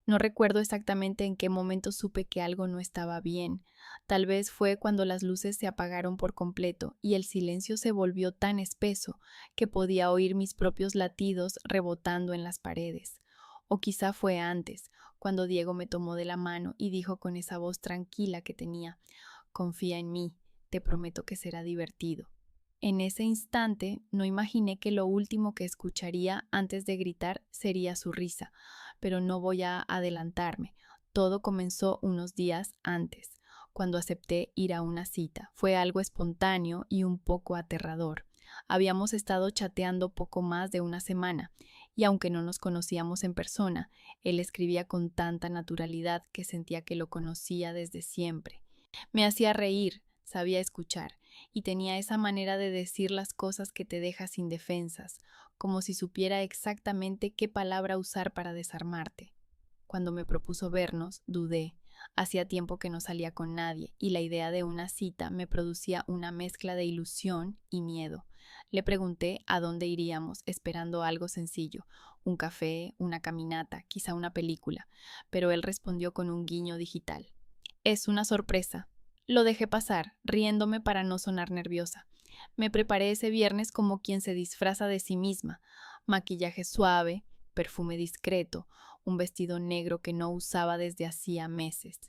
No recuerdo exactamente en qué momento supe que algo no estaba bien. Tal vez fue cuando las luces se apagaron por completo y el silencio se volvió tan espeso que podía oír mis propios latidos rebotando en las paredes. O quizá fue antes, cuando Diego me tomó de la mano y dijo con esa voz tranquila que tenía: confía en mí, te prometo que será divertido. En ese instante no imaginé que lo último que escucharía antes de gritar sería su risa, pero no voy a adelantarme. Todo comenzó unos días antes, cuando acepté ir a una cita. Fue algo espontáneo y un poco aterrador. Habíamos estado chateando poco más de una semana, y aunque no nos conocíamos en persona, él escribía con tanta naturalidad que sentía que lo conocía desde siempre. Me hacía reír, sabía escuchar, y tenía esa manera de decir las cosas que te deja sin defensas, como si supiera exactamente qué palabra usar para desarmarte. Cuando me propuso vernos, dudé. Hacía tiempo que no salía con nadie, y la idea de una cita me producía una mezcla de ilusión y miedo. Le pregunté a dónde iríamos, esperando algo sencillo, un café, una caminata, quizá una película, pero él respondió con un guiño digital. Es una sorpresa. Lo dejé pasar, riéndome para no sonar nerviosa. Me preparé ese viernes como quien se disfraza de sí misma. Maquillaje suave, perfume discreto, un vestido negro que no usaba desde hacía meses.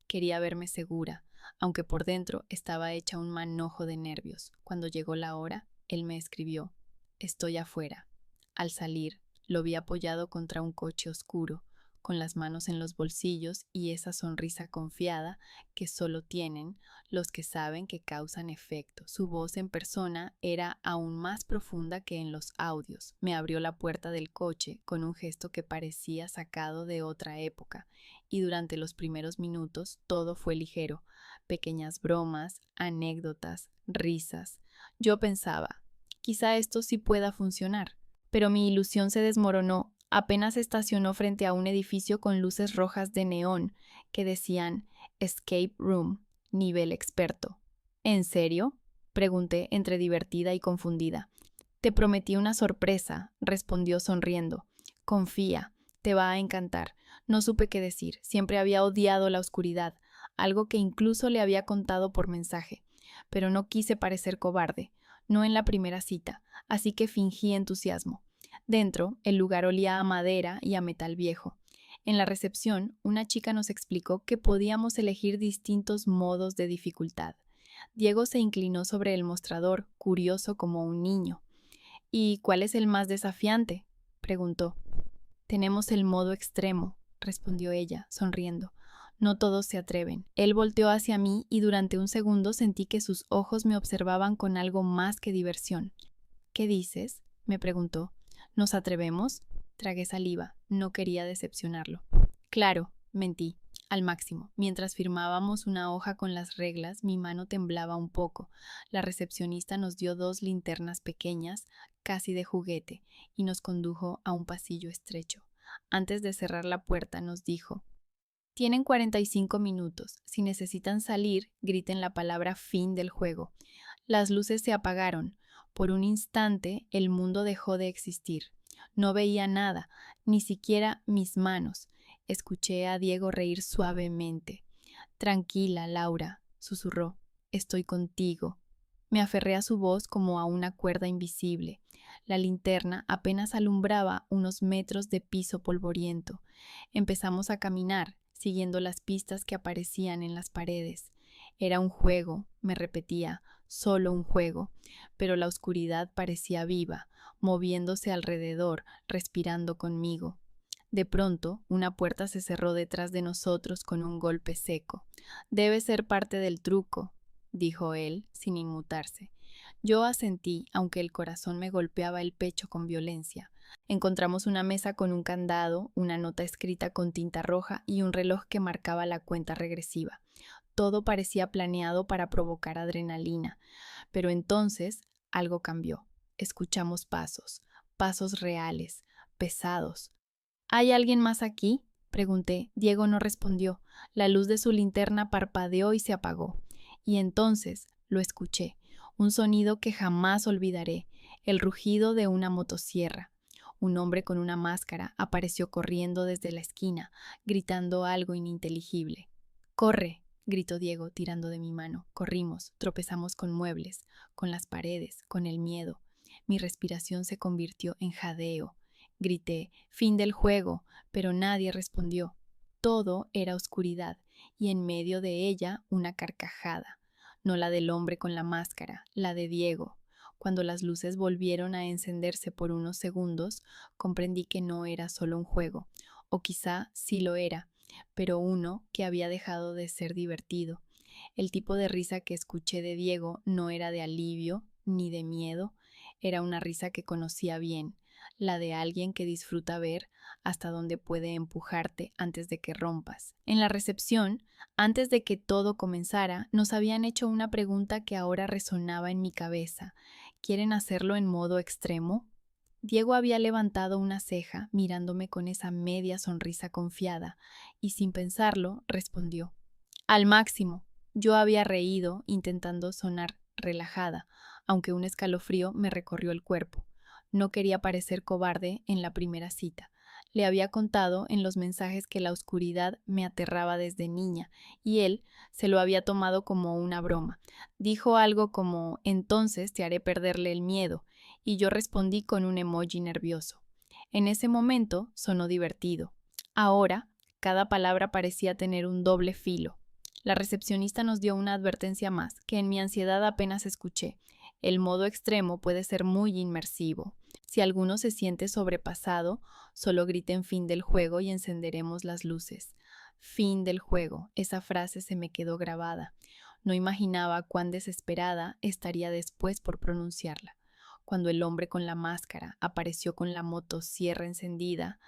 Quería verme segura, aunque por dentro estaba hecha un manojo de nervios. Cuando llegó la hora, él me escribió: estoy afuera. Al salir, lo vi apoyado contra un coche oscuro, con las manos en los bolsillos y esa sonrisa confiada que solo tienen los que saben que causan efecto. Su voz en persona era aún más profunda que en los audios. Me abrió la puerta del coche con un gesto que parecía sacado de otra época, y durante los primeros minutos todo fue ligero, pequeñas bromas, anécdotas, risas. Yo pensaba, quizá esto sí pueda funcionar, pero mi ilusión se desmoronó apenas estacionó frente a un edificio con luces rojas de neón que decían Escape Room, nivel experto. ¿En serio?, pregunté entre divertida y confundida. Te prometí una sorpresa, respondió sonriendo. Confía, te va a encantar. No supe qué decir, siempre había odiado la oscuridad, algo que incluso le había contado por mensaje, pero no quise parecer cobarde, no en la primera cita, así que fingí entusiasmo. Dentro, el lugar olía a madera y a metal viejo. En la recepción, una chica nos explicó que podíamos elegir distintos modos de dificultad. Diego se inclinó sobre el mostrador, curioso como un niño. ¿Y cuál es el más desafiante?, preguntó. Tenemos el modo extremo, respondió ella, sonriendo. No todos se atreven. Él volteó hacia mí y durante un segundo sentí que sus ojos me observaban con algo más que diversión. ¿Qué dices?, me preguntó. ¿Nos atrevemos? Tragué saliva. No quería decepcionarlo. Claro, mentí. Al máximo. Mientras firmábamos una hoja con las reglas, mi mano temblaba un poco. La recepcionista nos dio 2 linternas pequeñas, casi de juguete, y nos condujo a un pasillo estrecho. Antes de cerrar la puerta nos dijo: tienen 45 minutos. Si necesitan salir, griten la palabra fin del juego. Las luces se apagaron. Por un instante, el mundo dejó de existir. No veía nada, ni siquiera mis manos. Escuché a Diego reír suavemente. Tranquila, Laura, susurró. Estoy contigo. Me aferré a su voz como a una cuerda invisible. La linterna apenas alumbraba unos metros de piso polvoriento. Empezamos a caminar, siguiendo las pistas que aparecían en las paredes. Era un juego, me repetía, solo un juego, pero la oscuridad parecía viva, moviéndose alrededor, respirando conmigo. De pronto, una puerta se cerró detrás de nosotros con un golpe seco. Debe ser parte del truco, dijo él, sin inmutarse. Yo asentí, aunque el corazón me golpeaba el pecho con violencia. Encontramos una mesa con un candado, una nota escrita con tinta roja y un reloj que marcaba la cuenta regresiva. Todo parecía planeado para provocar adrenalina, pero entonces algo cambió. Escuchamos pasos, pasos reales, pesados. ¿Hay alguien más aquí?, pregunté. Diego no respondió. La luz de su linterna parpadeó y se apagó. Y entonces lo escuché, un sonido que jamás olvidaré, el rugido de una motosierra. Un hombre con una máscara apareció corriendo desde la esquina, gritando algo ininteligible. ¡Corre!, gritó Diego, tirando de mi mano. Corrimos, tropezamos con muebles, con las paredes, con el miedo. Mi respiración se convirtió en jadeo. Grité, «¡Fin del juego!», pero nadie respondió. Todo era oscuridad, y en medio de ella una carcajada. No la del hombre con la máscara, la de Diego. Cuando las luces volvieron a encenderse por unos segundos, comprendí que no era solo un juego, o quizá sí lo era, pero uno que había dejado de ser divertido. El tipo de risa que escuché de Diego no era de alivio ni de miedo, era una risa que conocía bien, la de alguien que disfruta ver hasta dónde puede empujarte antes de que rompas. En la recepción, antes de que todo comenzara, nos habían hecho una pregunta que ahora resonaba en mi cabeza. ¿Quieren hacerlo en modo extremo? Diego había levantado una ceja, mirándome con esa media sonrisa confiada, y sin pensarlo, respondió. Al máximo. Yo había reído, intentando sonar relajada, aunque un escalofrío me recorrió el cuerpo. No quería parecer cobarde en la primera cita. Le había contado en los mensajes que la oscuridad me aterraba desde niña, y él se lo había tomado como una broma. Dijo algo como, entonces te haré perderle el miedo, y yo respondí con un emoji nervioso. En ese momento sonó divertido. Ahora, cada palabra parecía tener un doble filo. La recepcionista nos dio una advertencia más, que en mi ansiedad apenas escuché. El modo extremo puede ser muy inmersivo. Si alguno se siente sobrepasado, solo griten fin del juego y encenderemos las luces. Fin del juego. Esa frase se me quedó grabada. No imaginaba cuán desesperada estaría después por pronunciarla. Cuando el hombre con la máscara apareció con la motosierra encendida,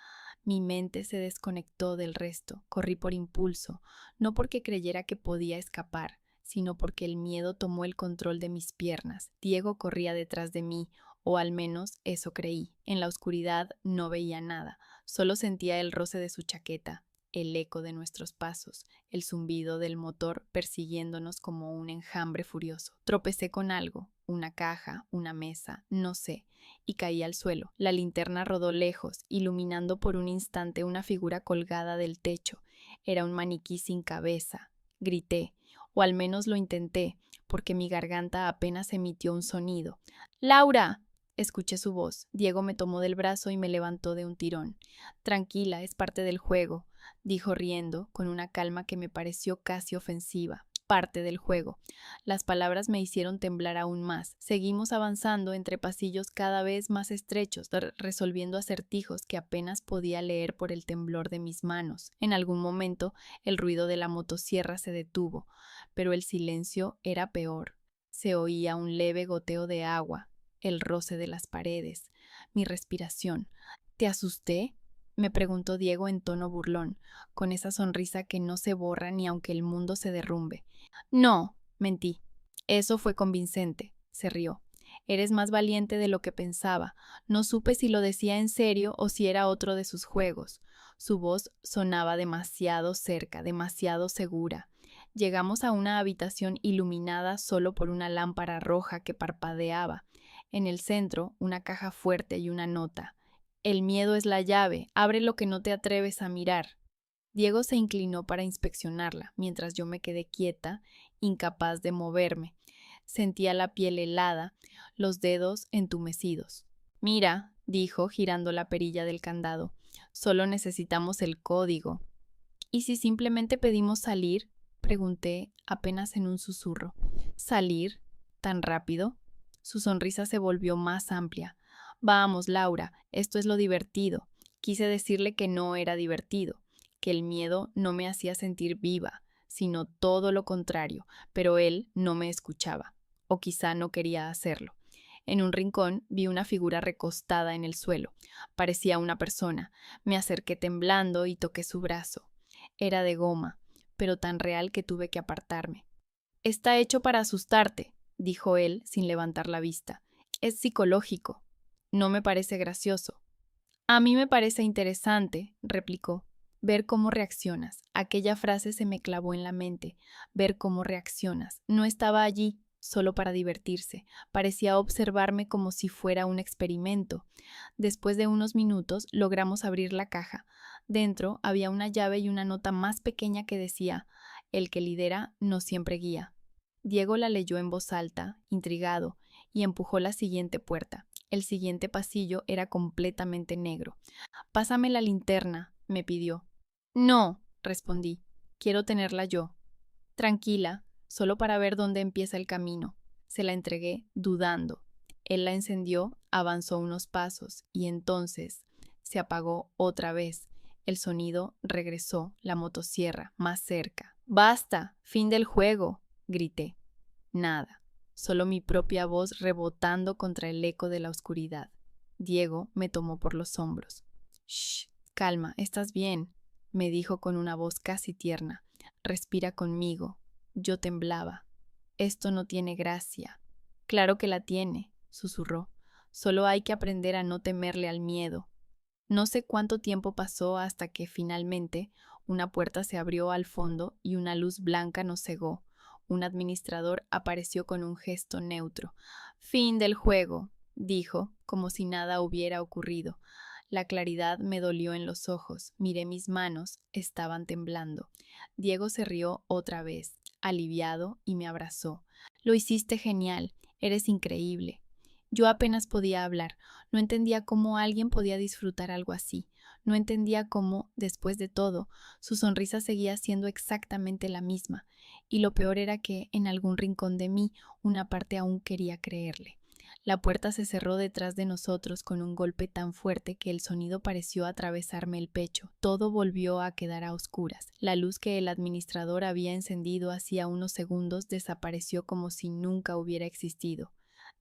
mi mente se desconectó del resto. Corrí por impulso, no porque creyera que podía escapar, sino porque el miedo tomó el control de mis piernas. Diego corría detrás de mí, o al menos eso creí. En la oscuridad no veía nada, solo sentía el roce de su chaqueta, el eco de nuestros pasos, el zumbido del motor persiguiéndonos como un enjambre furioso. Tropecé con algo, una caja, una mesa, no sé, y caí al suelo. La linterna rodó lejos, iluminando por un instante una figura colgada del techo. Era un maniquí sin cabeza. Grité, o al menos lo intenté, porque mi garganta apenas emitió un sonido. ¡Laura! Escuché su voz. Diego me tomó del brazo y me levantó de un tirón. Tranquila, es parte del juego, dijo riendo, con una calma que me pareció casi ofensiva. Parte del juego. Las palabras me hicieron temblar aún más. Seguimos avanzando entre pasillos cada vez más estrechos, resolviendo acertijos que apenas podía leer por el temblor de mis manos. En algún momento el ruido de la motosierra se detuvo, pero el silencio era peor. Se oía un leve goteo de agua, el roce de las paredes, mi respiración. ¿Te asusté?, me preguntó Diego en tono burlón, con esa sonrisa que no se borra ni aunque el mundo se derrumbe. No, mentí. Eso fue convincente, se rió. Eres más valiente de lo que pensaba. No supe si lo decía en serio o si era otro de sus juegos. Su voz sonaba demasiado cerca, demasiado segura. Llegamos a una habitación iluminada solo por una lámpara roja que parpadeaba. En el centro, una caja fuerte y una nota. El miedo es la llave, abre lo que no te atreves a mirar. Diego se inclinó para inspeccionarla, mientras yo me quedé quieta, incapaz de moverme. Sentía la piel helada, los dedos entumecidos. Mira, dijo, girando la perilla del candado, solo necesitamos el código. ¿Y si simplemente pedimos salir?, pregunté, apenas en un susurro. ¿Salir? ¿Tan rápido? Su sonrisa se volvió más amplia. Vamos, Laura, esto es lo divertido. Quise decirle que no era divertido, que el miedo no me hacía sentir viva, sino todo lo contrario, pero él no me escuchaba, o quizá no quería hacerlo. En un rincón vi una figura recostada en el suelo. Parecía una persona. Me acerqué temblando y toqué su brazo. Era de goma, pero tan real que tuve que apartarme. Está hecho para asustarte, dijo él sin levantar la vista. Es psicológico. No me parece gracioso. A mí me parece interesante, replicó. Ver cómo reaccionas. Aquella frase se me clavó en la mente. Ver cómo reaccionas. No estaba allí, solo para divertirse. Parecía observarme como si fuera un experimento. Después de unos minutos logramos abrir la caja. Dentro había una llave y una nota más pequeña que decía: "El que lidera no siempre guía". Diego la leyó en voz alta, intrigado, y empujó la siguiente puerta. El siguiente pasillo era completamente negro. «Pásame la linterna», me pidió. «No», respondí. «Quiero tenerla yo». «Tranquila, solo para ver dónde empieza el camino». Se la entregué, dudando. Él la encendió, avanzó unos pasos, y entonces se apagó otra vez. El sonido regresó, la motosierra, más cerca. «¡Basta! ¡Fin del juego!», grité. Nada, solo mi propia voz rebotando contra el eco de la oscuridad. Diego me tomó por los hombros. «Shh, calma, estás bien», me dijo con una voz casi tierna. «Respira conmigo». Yo temblaba. «Esto no tiene gracia». «Claro que la tiene», susurró. «Solo hay que aprender a no temerle al miedo». No sé cuánto tiempo pasó hasta que finalmente una puerta se abrió al fondo y una luz blanca nos cegó. Un administrador apareció con un gesto neutro. «Fin del juego», dijo, como si nada hubiera ocurrido. La claridad me dolió en los ojos. Miré mis manos, estaban temblando. Diego se rió otra vez, aliviado, y me abrazó. «Lo hiciste genial, eres increíble». Yo apenas podía hablar. No entendía cómo alguien podía disfrutar algo así. No entendía cómo, después de todo, su sonrisa seguía siendo exactamente la misma. Y lo peor era que, en algún rincón de mí, una parte aún quería creerle. La puerta se cerró detrás de nosotros con un golpe tan fuerte que el sonido pareció atravesarme el pecho. Todo volvió a quedar a oscuras. La luz que el administrador había encendido hacía unos segundos desapareció como si nunca hubiera existido.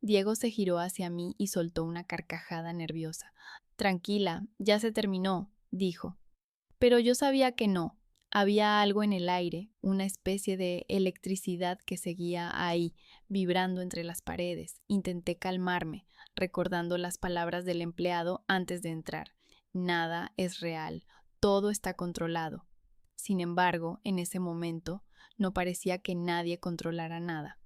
Diego se giró hacia mí y soltó una carcajada nerviosa. «Tranquila, ya se terminó», dijo. Pero yo sabía que no. Había algo en el aire, una especie de electricidad que seguía ahí, vibrando entre las paredes. Intenté calmarme, recordando las palabras del empleado antes de entrar. Nada es real, todo está controlado. Sin embargo, en ese momento, no parecía que nadie controlara nada.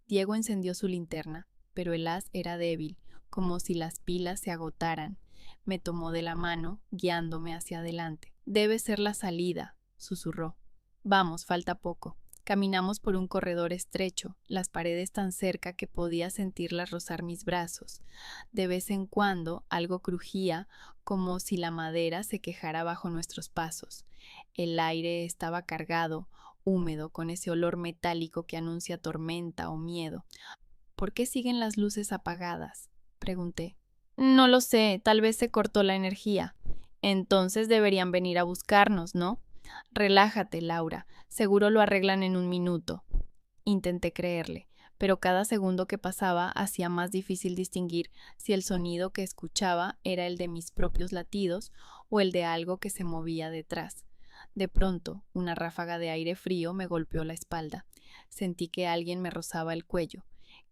Diego encendió su linterna, pero el haz era débil, como si las pilas se agotaran. Me tomó de la mano, guiándome hacia adelante. «Debe ser la salida», susurró. «Vamos, falta poco». Caminamos por un corredor estrecho, las paredes tan cerca que podía sentirlas rozar mis brazos. De vez en cuando algo crujía, como si la madera se quejara bajo nuestros pasos. El aire estaba cargado, húmedo, con ese olor metálico que anuncia tormenta o miedo. «¿Por qué siguen las luces apagadas?», pregunté. «No lo sé, tal vez se cortó la energía». «Entonces deberían venir a buscarnos, ¿no?». «Relájate, Laura, seguro lo arreglan en un minuto». Intenté creerle, pero cada segundo que pasaba hacía más difícil distinguir si el sonido que escuchaba era el de mis propios latidos o el de algo que se movía detrás. De pronto, una ráfaga de aire frío me golpeó la espalda. Sentí que alguien me rozaba el cuello.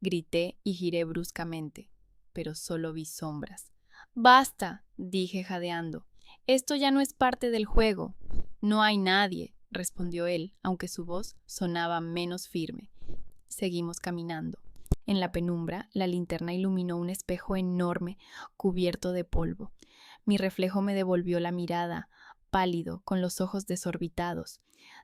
Grité y giré bruscamente, pero solo vi sombras. «Basta», dije jadeando. «Esto ya no es parte del juego». «No hay nadie», respondió él, aunque su voz sonaba menos firme. Seguimos caminando. En la penumbra, la linterna iluminó un espejo enorme, cubierto de polvo. Mi reflejo me devolvió la mirada, pálido, con los ojos desorbitados.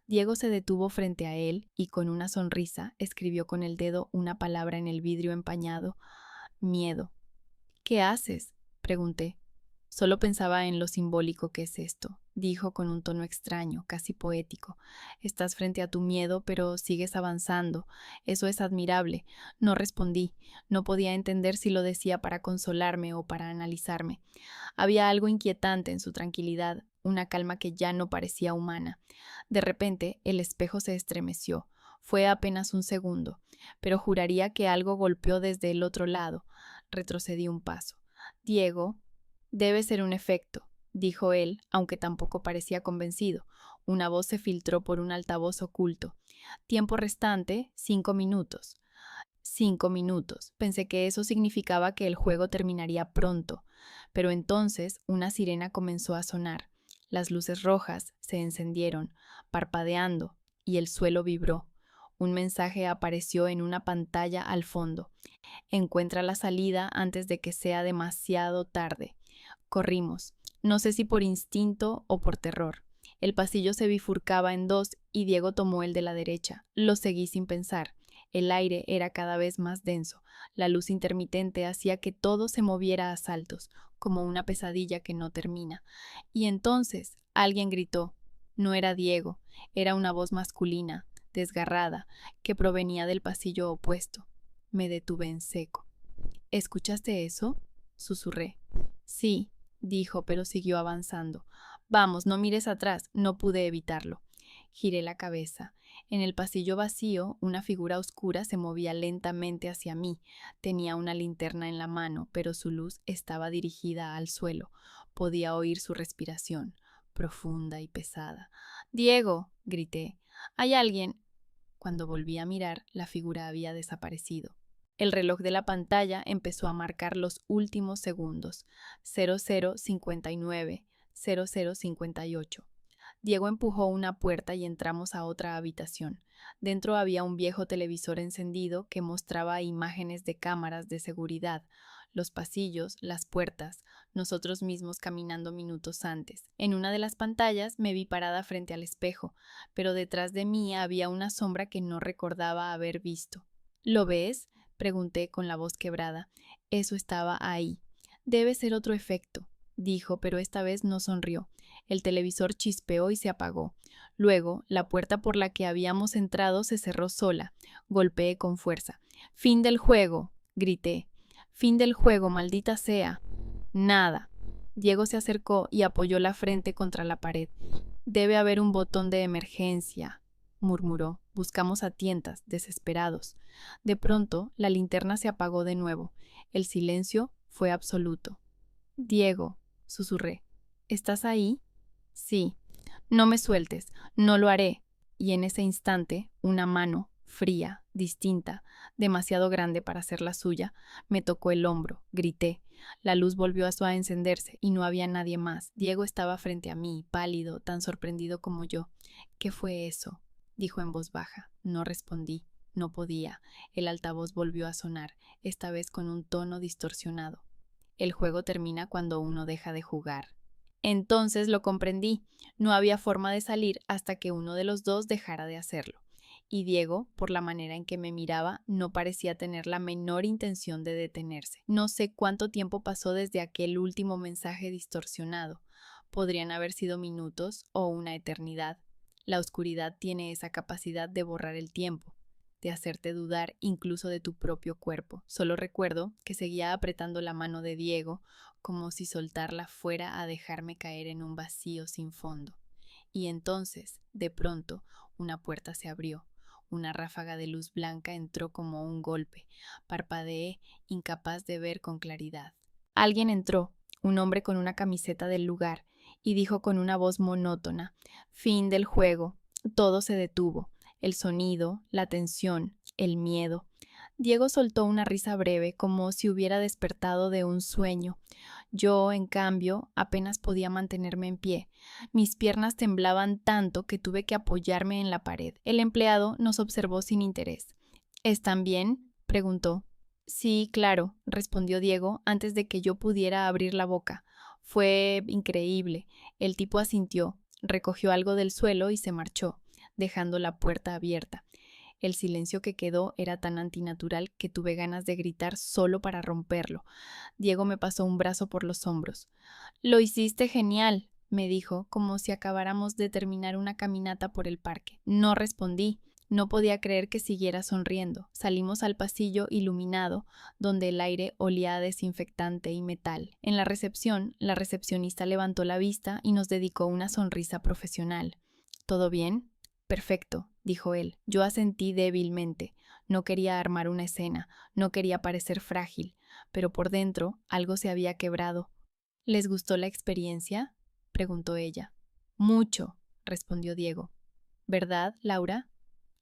Diego se detuvo frente a él y, con una sonrisa, escribió con el dedo una palabra en el vidrio empañado: «Miedo». «¿Qué haces?», pregunté. «Solo pensaba en lo simbólico que es esto», dijo con un tono extraño, casi poético. «Estás frente a tu miedo, pero sigues avanzando. Eso es admirable». No respondí. No podía entender si lo decía para consolarme o para analizarme. Había algo inquietante en su tranquilidad, una calma que ya no parecía humana. De repente, el espejo se estremeció. Fue apenas un segundo, pero juraría que algo golpeó desde el otro lado. Retrocedí un paso. «Diego, debe ser un efecto», dijo él, aunque tampoco parecía convencido. Una voz se filtró por un altavoz oculto. «Tiempo restante, 5 minutos». 5 minutos. Pensé que eso significaba que el juego terminaría pronto. Pero entonces una sirena comenzó a sonar. Las luces rojas se encendieron, parpadeando, y el suelo vibró. Un mensaje apareció en una pantalla al fondo. Encuentra la salida antes de que sea demasiado tarde. Corrimos, no sé si por instinto o por terror. El pasillo se bifurcaba en dos y Diego tomó el de la derecha. Lo seguí sin pensar. El aire era cada vez más denso. La luz intermitente hacía que todo se moviera a saltos, como una pesadilla que no termina. Y entonces alguien gritó. No era Diego, era una voz masculina, desgarrada, que provenía del pasillo opuesto. Me detuve en seco. ¿Escuchaste eso? Susurré. Sí, dijo, pero siguió avanzando. Vamos, no mires atrás, no pude evitarlo. Giré la cabeza. En el pasillo vacío, una figura oscura se movía lentamente hacia mí. Tenía una linterna en la mano, pero su luz estaba dirigida al suelo. Podía oír su respiración, profunda y pesada. ¡Diego! Grité. ¿Hay alguien? Cuando volví a mirar, la figura había desaparecido. El reloj de la pantalla empezó a marcar los últimos segundos. 00:59, 00:58. Diego empujó una puerta y entramos a otra habitación. Dentro había un viejo televisor encendido que mostraba imágenes de cámaras de seguridad, los pasillos, las puertas, nosotros mismos caminando minutos antes. En una de las pantallas me vi parada frente al espejo, pero detrás de mí había una sombra que no recordaba haber visto. ¿Lo ves?, pregunté con la voz quebrada. Eso estaba ahí. Debe ser otro efecto, dijo, pero esta vez no sonrió. El televisor chispeó y se apagó. Luego, la puerta por la que habíamos entrado se cerró sola. Golpeé con fuerza. «¡Fin del juego!», grité. «¡Fin del juego, maldita sea!». Nada. Diego se acercó y apoyó la frente contra la pared. «Debe haber un botón de emergencia», murmuró. Buscamos a tientas, desesperados. De pronto, la linterna se apagó de nuevo. El silencio fue absoluto. «Diego», susurré. «¿Estás ahí?» «Sí». «No me sueltes, no lo haré». Y en ese instante, una mano, fría, distinta, demasiado grande para ser la suya, me tocó el hombro. Grité. La luz volvió a encenderse y no había nadie más. Diego estaba frente a mí, pálido, tan sorprendido como yo. «¿Qué fue eso?», dijo en voz baja. No respondí. No podía. El altavoz volvió a sonar, esta vez con un tono distorsionado. «El juego termina cuando uno deja de jugar». Entonces lo comprendí. No había forma de salir hasta que uno de los dos dejara de hacerlo. Y Diego, por la manera en que me miraba, no parecía tener la menor intención de detenerse. No sé cuánto tiempo pasó desde aquel último mensaje distorsionado. Podrían haber sido minutos o una eternidad. La oscuridad tiene esa capacidad de borrar el tiempo, de hacerte dudar incluso de tu propio cuerpo. Solo recuerdo que seguía apretando la mano de Diego, como si soltarla fuera a dejarme caer en un vacío sin fondo. Y entonces, de pronto, una puerta se abrió. Una ráfaga de luz blanca entró como un golpe. Parpadeé, incapaz de ver con claridad. Alguien entró, un hombre con una camiseta del lugar, y dijo con una voz monótona: «Fin del juego». Todo se detuvo. El sonido, la tensión, el miedo. Diego soltó una risa breve, como si hubiera despertado de un sueño. Yo, en cambio, apenas podía mantenerme en pie. Mis piernas temblaban tanto que tuve que apoyarme en la pared. El empleado nos observó sin interés. «¿Están bien?», preguntó. «Sí, claro», respondió Diego antes de que yo pudiera abrir la boca. «Fue increíble». El tipo asintió, recogió algo del suelo y se marchó, dejando la puerta abierta. El silencio que quedó era tan antinatural que tuve ganas de gritar solo para romperlo. Diego me pasó un brazo por los hombros. «Lo hiciste genial», me dijo, como si acabáramos de terminar una caminata por el parque. No respondí. No podía creer que siguiera sonriendo. Salimos al pasillo iluminado, donde el aire olía a desinfectante y metal. En la recepción, la recepcionista levantó la vista y nos dedicó una sonrisa profesional. «¿Todo bien?». «Perfecto», dijo él. Yo asentí débilmente. No quería armar una escena, no quería parecer frágil, pero por dentro algo se había quebrado. «¿Les gustó la experiencia?», preguntó ella. «Mucho», respondió Diego. «¿Verdad, Laura?».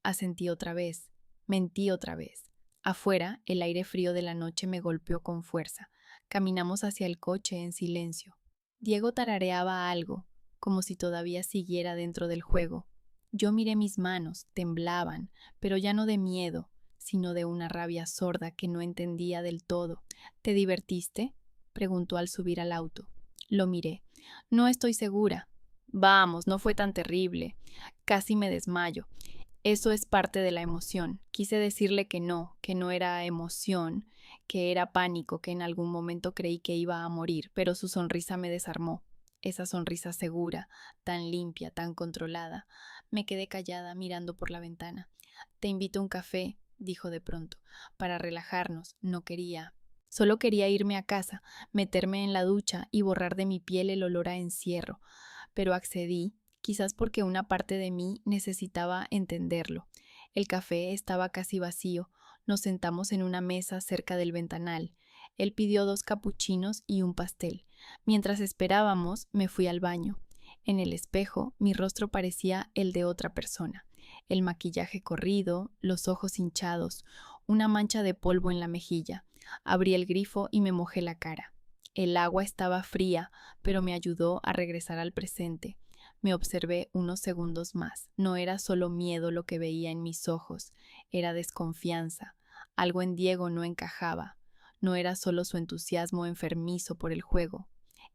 Asentí otra vez. Mentí otra vez. Afuera, el aire frío de la noche me golpeó con fuerza. Caminamos hacia el coche en silencio. Diego tarareaba algo, como si todavía siguiera dentro del juego. Yo miré mis manos, temblaban, pero ya no de miedo, sino de una rabia sorda que no entendía del todo. ¿Te divertiste?, preguntó al subir al auto. Lo miré. No estoy segura. Vamos, no fue tan terrible. Casi me desmayo. Eso es parte de la emoción. Quise decirle que no era emoción, que era pánico, que en algún momento creí que iba a morir, pero su sonrisa me desarmó. Esa sonrisa segura, tan limpia, tan controlada. Me quedé callada mirando por la ventana. Te invito a un café, dijo de pronto, para relajarnos. No quería. Solo quería irme a casa, meterme en la ducha y borrar de mi piel el olor a encierro. Pero accedí, quizás porque una parte de mí necesitaba entenderlo. El café estaba casi vacío. Nos sentamos en una mesa cerca del ventanal. Él pidió 2 capuchinos y un pastel. Mientras esperábamos, me fui al baño. En el espejo, mi rostro parecía el de otra persona. El maquillaje corrido, los ojos hinchados, una mancha de polvo en la mejilla. Abrí el grifo y me mojé la cara. El agua estaba fría, pero me ayudó a regresar al presente. Me observé unos segundos más. No era solo miedo lo que veía en mis ojos, era desconfianza. Algo en Diego no encajaba. No era solo su entusiasmo enfermizo por el juego.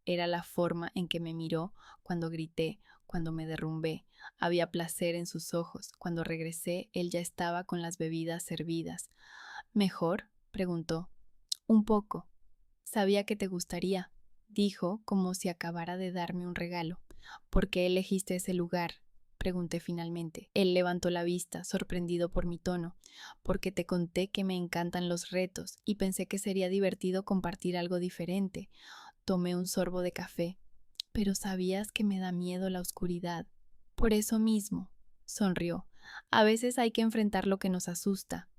Era la forma en que me miró cuando grité, cuando me derrumbé. Había placer en sus ojos. Cuando regresé, él ya estaba con las bebidas servidas. ¿Mejor?, preguntó. Un poco. Sabía que te gustaría, dijo como si acabara de darme un regalo. ¿Por qué elegiste ese lugar?, pregunté finalmente. Él levantó la vista, sorprendido por mi tono. Porque te conté que me encantan los retos y pensé que sería divertido compartir algo diferente. Tomé un sorbo de café. Pero sabías que me da miedo la oscuridad. Por eso mismo, sonrió. A veces hay que enfrentar lo que nos asusta.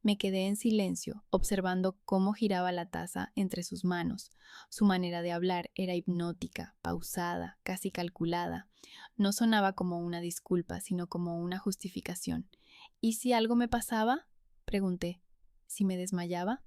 Me quedé en silencio, observando cómo giraba la taza entre sus manos. Su manera de hablar era hipnótica, pausada, casi calculada. No sonaba como una disculpa, sino como una justificación. ¿Y si algo me pasaba?, pregunté. ¿Si me desmayaba?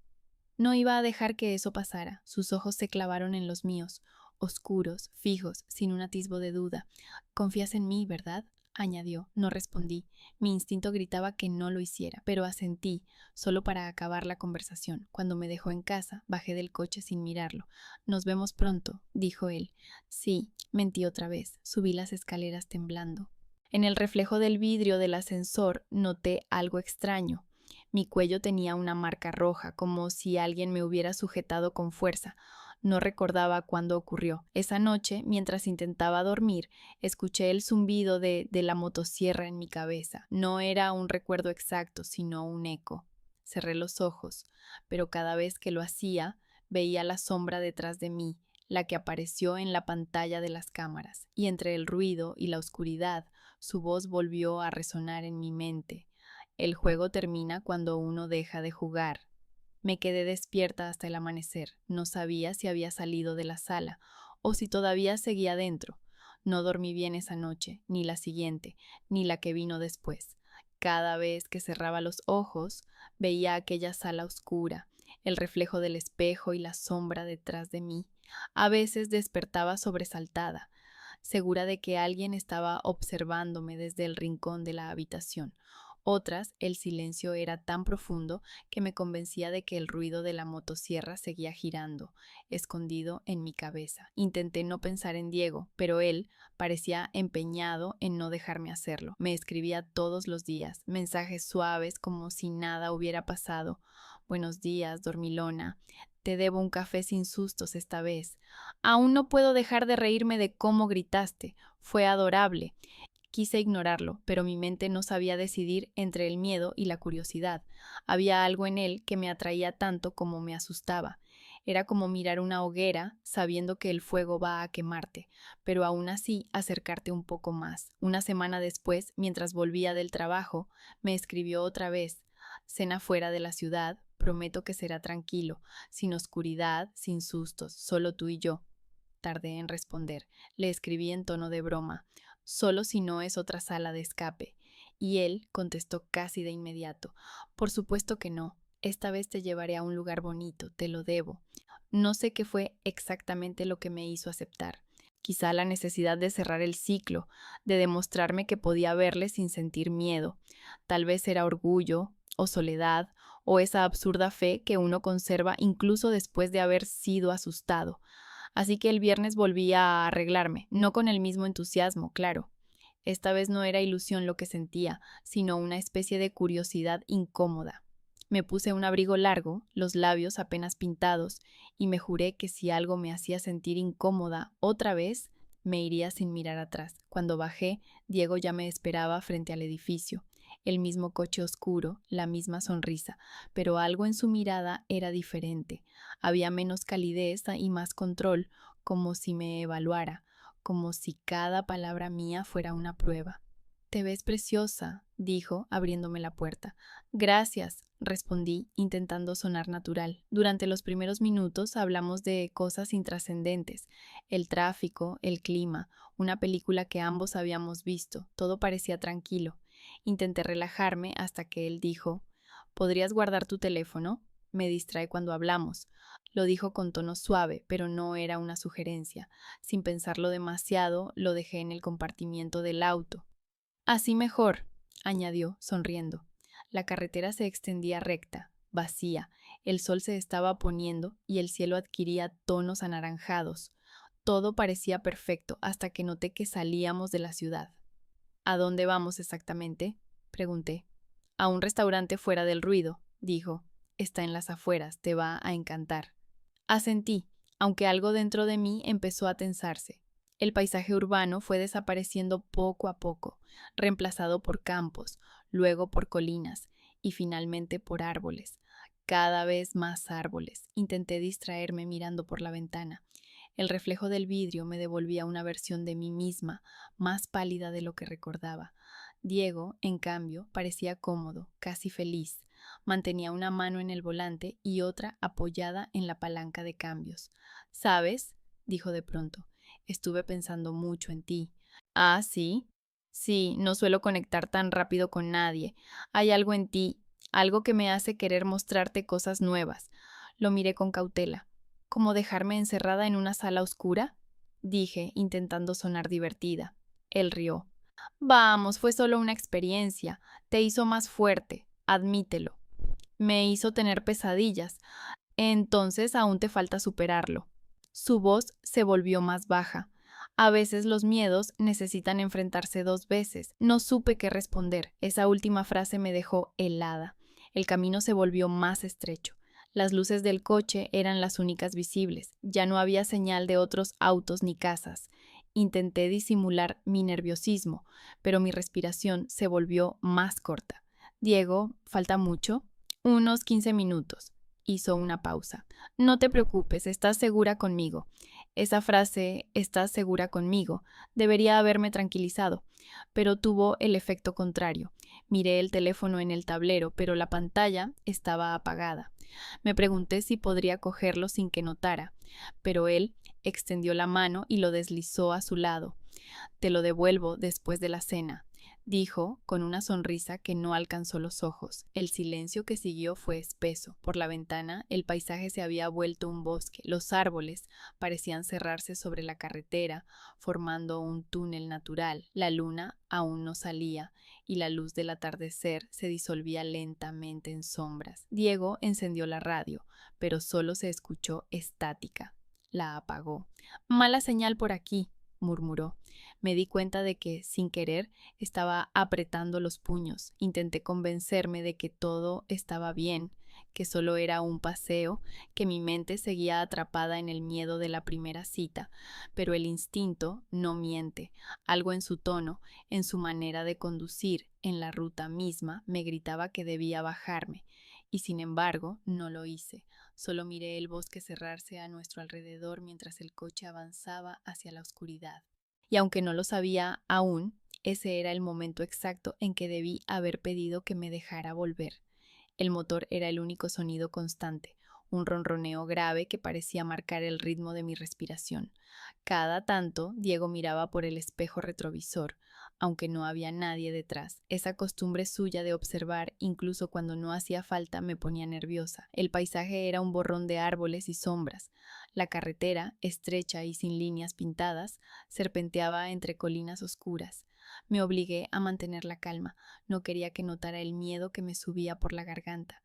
No iba a dejar que eso pasara. Sus ojos se clavaron en los míos, oscuros, fijos, sin un atisbo de duda. ¿Confías en mí, verdad?, añadió. No respondí. Mi instinto gritaba que no lo hiciera, pero asentí, solo para acabar la conversación. Cuando me dejó en casa, bajé del coche sin mirarlo. Nos vemos pronto, dijo él. Sí, mentí otra vez. Subí las escaleras temblando. En el reflejo del vidrio del ascensor noté algo extraño. Mi cuello tenía una marca roja, como si alguien me hubiera sujetado con fuerza. No recordaba cuándo ocurrió. Esa noche, mientras intentaba dormir, escuché el zumbido de la motosierra en mi cabeza. No era un recuerdo exacto, sino un eco. Cerré los ojos, pero cada vez que lo hacía, veía la sombra detrás de mí, la que apareció en la pantalla de las cámaras, y entre el ruido y la oscuridad, su voz volvió a resonar en mi mente. El juego termina cuando uno deja de jugar. Me quedé despierta hasta el amanecer. No sabía si había salido de la sala o si todavía seguía dentro. No dormí bien esa noche, ni la siguiente, ni la que vino después. Cada vez que cerraba los ojos, veía aquella sala oscura, el reflejo del espejo y la sombra detrás de mí. A veces despertaba sobresaltada, segura de que alguien estaba observándome desde el rincón de la habitación. Otras, el silencio era tan profundo que me convencía de que el ruido de la motosierra seguía girando, escondido en mi cabeza. Intenté no pensar en Diego, pero él parecía empeñado en no dejarme hacerlo. Me escribía todos los días, mensajes suaves como si nada hubiera pasado. Buenos días, dormilona. Te debo un café sin sustos esta vez. Aún no puedo dejar de reírme de cómo gritaste. Fue adorable. Quise ignorarlo, pero mi mente no sabía decidir entre el miedo y la curiosidad. Había algo en él que me atraía tanto como me asustaba. Era como mirar una hoguera sabiendo que el fuego va a quemarte, pero aún así acercarte un poco más. Una semana después, mientras volvía del trabajo, me escribió otra vez. Cena fuera de la ciudad, prometo que será tranquilo, sin oscuridad, sin sustos, solo tú y yo. Tardé en responder. Le escribí en tono de broma. Solo si no es otra sala de escape. Y él contestó casi de inmediato. Por supuesto que no. Esta vez te llevaré a un lugar bonito, te lo debo. No sé qué fue exactamente lo que me hizo aceptar. Quizá la necesidad de cerrar el ciclo, de demostrarme que podía verle sin sentir miedo. Tal vez era orgullo, o soledad, o esa absurda fe que uno conserva incluso después de haber sido asustado. Así que el viernes volví a arreglarme, no con el mismo entusiasmo, claro. Esta vez no era ilusión lo que sentía, sino una especie de curiosidad incómoda. Me puse un abrigo largo, los labios apenas pintados, y me juré que si algo me hacía sentir incómoda otra vez, me iría sin mirar atrás. Cuando bajé, Diego ya me esperaba frente al edificio. El mismo coche oscuro, la misma sonrisa, pero algo en su mirada era diferente. Había menos calidez y más control, como si me evaluara, como si cada palabra mía fuera una prueba. Te ves preciosa, dijo, abriéndome la puerta. Gracias, respondí, intentando sonar natural. Durante los primeros minutos hablamos de cosas intrascendentes, el tráfico, el clima, una película que ambos habíamos visto. Todo parecía tranquilo. Intenté relajarme hasta que él dijo: ¿Podrías guardar tu teléfono? Me distrae cuando hablamos. Lo dijo con tono suave, pero no era una sugerencia. Sin pensarlo demasiado, lo dejé en el compartimiento del auto. Así mejor, añadió, sonriendo. La carretera se extendía recta, vacía, el sol se estaba poniendo y el cielo adquiría tonos anaranjados. Todo parecía perfecto hasta que noté que salíamos de la ciudad. ¿A dónde vamos exactamente?, pregunté. A un restaurante fuera del ruido, dijo. Está en las afueras, te va a encantar. Asentí, aunque algo dentro de mí empezó a tensarse. El paisaje urbano fue desapareciendo poco a poco, reemplazado por campos, luego por colinas y finalmente por árboles. Cada vez más árboles. Intenté distraerme mirando por la ventana. El reflejo del vidrio me devolvía una versión de mí misma, más pálida de lo que recordaba. Diego, en cambio, parecía cómodo, casi feliz. Mantenía una mano en el volante y otra apoyada en la palanca de cambios. ¿Sabes?, dijo de pronto. Estuve pensando mucho en ti. ¿Ah, sí? Sí, no suelo conectar tan rápido con nadie. Hay algo en ti, algo que me hace querer mostrarte cosas nuevas. Lo miré con cautela. ¿Cómo dejarme encerrada en una sala oscura?, dije, intentando sonar divertida. Él rió. Vamos, fue solo una experiencia. Te hizo más fuerte, admítelo. Me hizo tener pesadillas. Entonces aún te falta superarlo. Su voz se volvió más baja. A veces los miedos necesitan enfrentarse 2 veces. No supe qué responder. Esa última frase me dejó helada. El camino se volvió más estrecho. Las luces del coche eran las únicas visibles. Ya no había señal de otros autos ni casas. Intenté disimular mi nerviosismo, pero mi respiración se volvió más corta. Diego, ¿falta mucho? Unos 15 minutos. Hizo una pausa. No te preocupes, estás segura conmigo. Esa frase, estás segura conmigo, debería haberme tranquilizado, pero tuvo el efecto contrario. Miré el teléfono en el tablero, pero la pantalla estaba apagada. Me pregunté si podría cogerlo sin que notara, pero él extendió la mano y lo deslizó a su lado. Te lo devuelvo después de la cena, dijo, con una sonrisa que no alcanzó los ojos. El silencio que siguió fue espeso. Por la ventana, el paisaje se había vuelto un bosque. Los árboles parecían cerrarse sobre la carretera, formando un túnel natural. La luna aún no salía, y la luz del atardecer se disolvía lentamente en sombras. Diego encendió la radio, pero solo se escuchó estática. La apagó. Mala señal por aquí, murmuró. Me di cuenta de que, sin querer, estaba apretando los puños. Intenté convencerme de que todo estaba bien, que solo era un paseo, que mi mente seguía atrapada en el miedo de la primera cita, pero el instinto no miente. Algo en su tono, en su manera de conducir, en la ruta misma, me gritaba que debía bajarme, y sin embargo no lo hice. Solo miré el bosque cerrarse a nuestro alrededor mientras el coche avanzaba hacia la oscuridad. Y aunque no lo sabía aún, ese era el momento exacto en que debí haber pedido que me dejara volver. El motor era el único sonido constante, un ronroneo grave que parecía marcar el ritmo de mi respiración. Cada tanto, Diego miraba por el espejo retrovisor. aunque no había nadie detrás. Esa costumbre suya de observar, incluso cuando no hacía falta, me ponía nerviosa. El paisaje era un borrón de árboles y sombras. La carretera, estrecha y sin líneas pintadas, serpenteaba entre colinas oscuras. Me obligué a mantener la calma. No quería que notara el miedo que me subía por la garganta.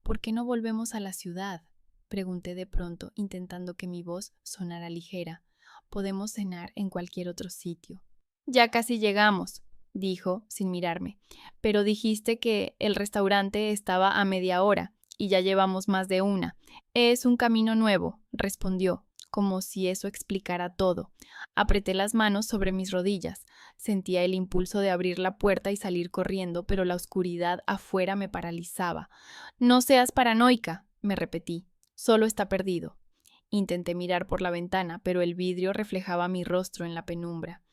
¿Por qué no volvemos a la ciudad?, pregunté de pronto, intentando que mi voz sonara ligera. Podemos cenar en cualquier otro sitio. Ya casi llegamos, dijo, sin mirarme. Pero dijiste que el restaurante estaba a media hora, y ya llevamos más de una. Es un camino nuevo, respondió, como si eso explicara todo. Apreté las manos sobre mis rodillas. Sentía el impulso de abrir la puerta y salir corriendo, pero la oscuridad afuera me paralizaba. No seas paranoica, me repetí. Solo está perdido. Intenté mirar por la ventana, pero el vidrio reflejaba mi rostro en la penumbra.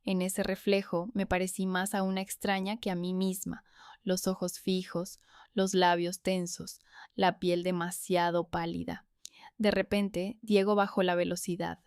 En ese reflejo me parecí más a una extraña que a mí misma, los ojos fijos, los labios tensos, la piel demasiado pálida. De repente, Diego bajó la velocidad.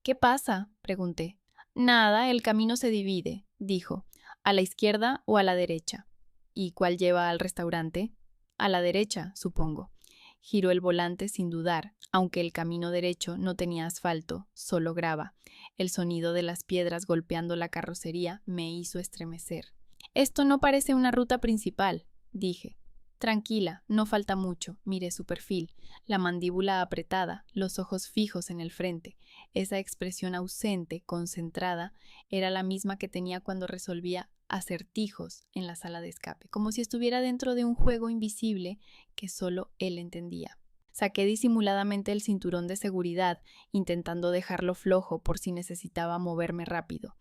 ¿Qué pasa?, pregunté. Nada, el camino se divide, dijo. ¿A la izquierda o a la derecha? ¿Y cuál lleva al restaurante? A la derecha, supongo. Giró el volante sin dudar, aunque el camino derecho no tenía asfalto, solo grava. El sonido de las piedras golpeando la carrocería me hizo estremecer. Esto no parece una ruta principal, dije. Tranquila, no falta mucho. Miré su perfil, la mandíbula apretada, los ojos fijos en el frente. Esa expresión ausente, concentrada, era la misma que tenía cuando resolvía acertijos en la sala de escape, como si estuviera dentro de un juego invisible que solo él entendía. Saqué disimuladamente el cinturón de seguridad, intentando dejarlo flojo por si necesitaba moverme rápido.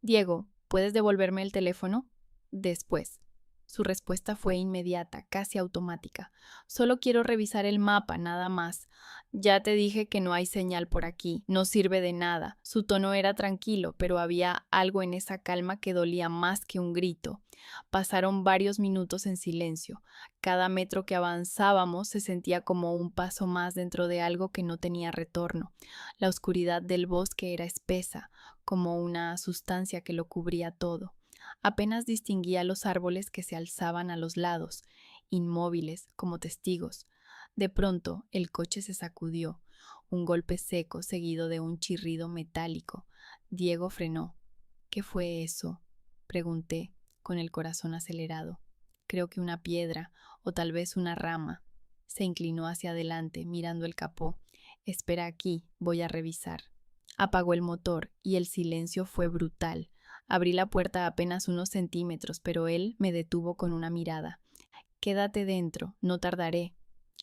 Diego, ¿puedes devolverme el teléfono? Después. Su respuesta fue inmediata, casi automática. Solo quiero revisar el mapa, nada más. Ya te dije que no hay señal por aquí, no sirve de nada. Su tono era tranquilo, pero había algo en esa calma que dolía más que un grito. Pasaron varios minutos en silencio. Cada metro que avanzábamos se sentía como un paso más dentro de algo que no tenía retorno. La oscuridad del bosque era espesa, como una sustancia que lo cubría todo. Apenas distinguía los árboles que se alzaban a los lados, inmóviles, como testigos. De pronto, el coche se sacudió, un golpe seco seguido de un chirrido metálico. Diego frenó. ¿Qué fue eso?, pregunté, con el corazón acelerado. Creo que una piedra, o tal vez una rama. Se inclinó hacia adelante, mirando el capó. Espera aquí, voy a revisar. Apagó el motor, y el silencio fue brutal. Abrí la puerta apenas unos centímetros, pero él me detuvo con una mirada. Quédate dentro, no tardaré.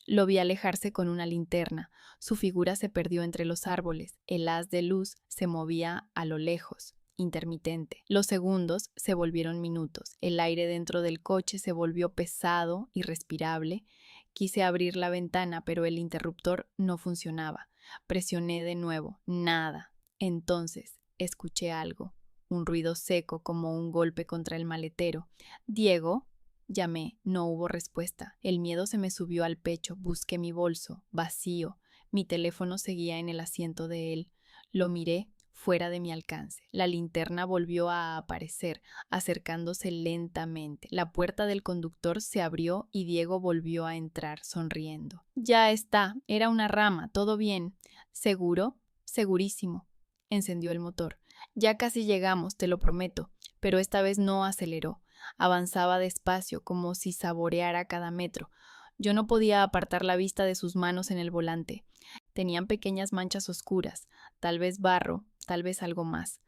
Lo vi alejarse con una linterna. Su figura se perdió entre los árboles. El haz de luz se movía a lo lejos, intermitente. Los segundos se volvieron minutos. El aire dentro del coche se volvió pesado, irrespirable. Quise abrir la ventana, pero el interruptor no funcionaba. Presioné de nuevo. Nada. Entonces, escuché algo. Un ruido seco como un golpe contra el maletero. «Diego», llamé. No hubo respuesta. El miedo se me subió al pecho. Busqué mi bolso. Vacío. Mi teléfono seguía en el asiento de él. Lo miré, fuera de mi alcance. La linterna volvió a aparecer, acercándose lentamente. La puerta del conductor se abrió y Diego volvió a entrar, sonriendo. «Ya está. Era una rama. Todo bien». «¿Seguro?» «Segurísimo». Encendió el motor. «Ya casi llegamos, te lo prometo», pero esta vez no aceleró. Avanzaba despacio, como si saboreara cada metro. Yo no podía apartar la vista de sus manos en el volante. Tenían pequeñas manchas oscuras, tal vez barro, tal vez algo más.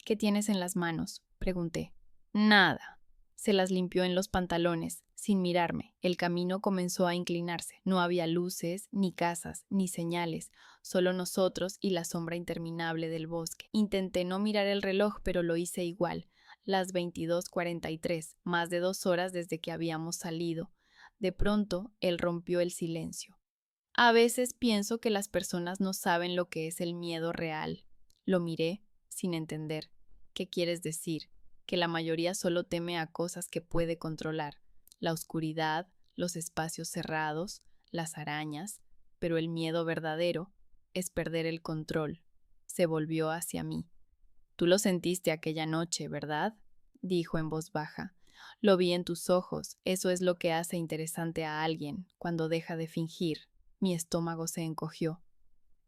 «¿Qué tienes en las manos?», pregunté. «Nada». Se las limpió en los pantalones, sin mirarme. El camino comenzó a inclinarse. No había luces, ni casas, ni señales, solo nosotros y la sombra interminable del bosque. Intenté no mirar el reloj, pero lo hice igual. Las 22:43, más de 2 horas desde que habíamos salido. De pronto, él rompió el silencio. «A veces pienso que las personas no saben lo que es el miedo real». Lo miré, sin entender. «¿Qué quieres decir?». «Que la mayoría solo teme a cosas que puede controlar. La oscuridad, los espacios cerrados, las arañas. Pero el miedo verdadero es perder el control». Se volvió hacia mí. «Tú lo sentiste aquella noche, ¿verdad?». dijo en voz baja. Lo vi en tus ojos, eso es lo que hace interesante a alguien, cuando deja de fingir. Mi estómago se encogió.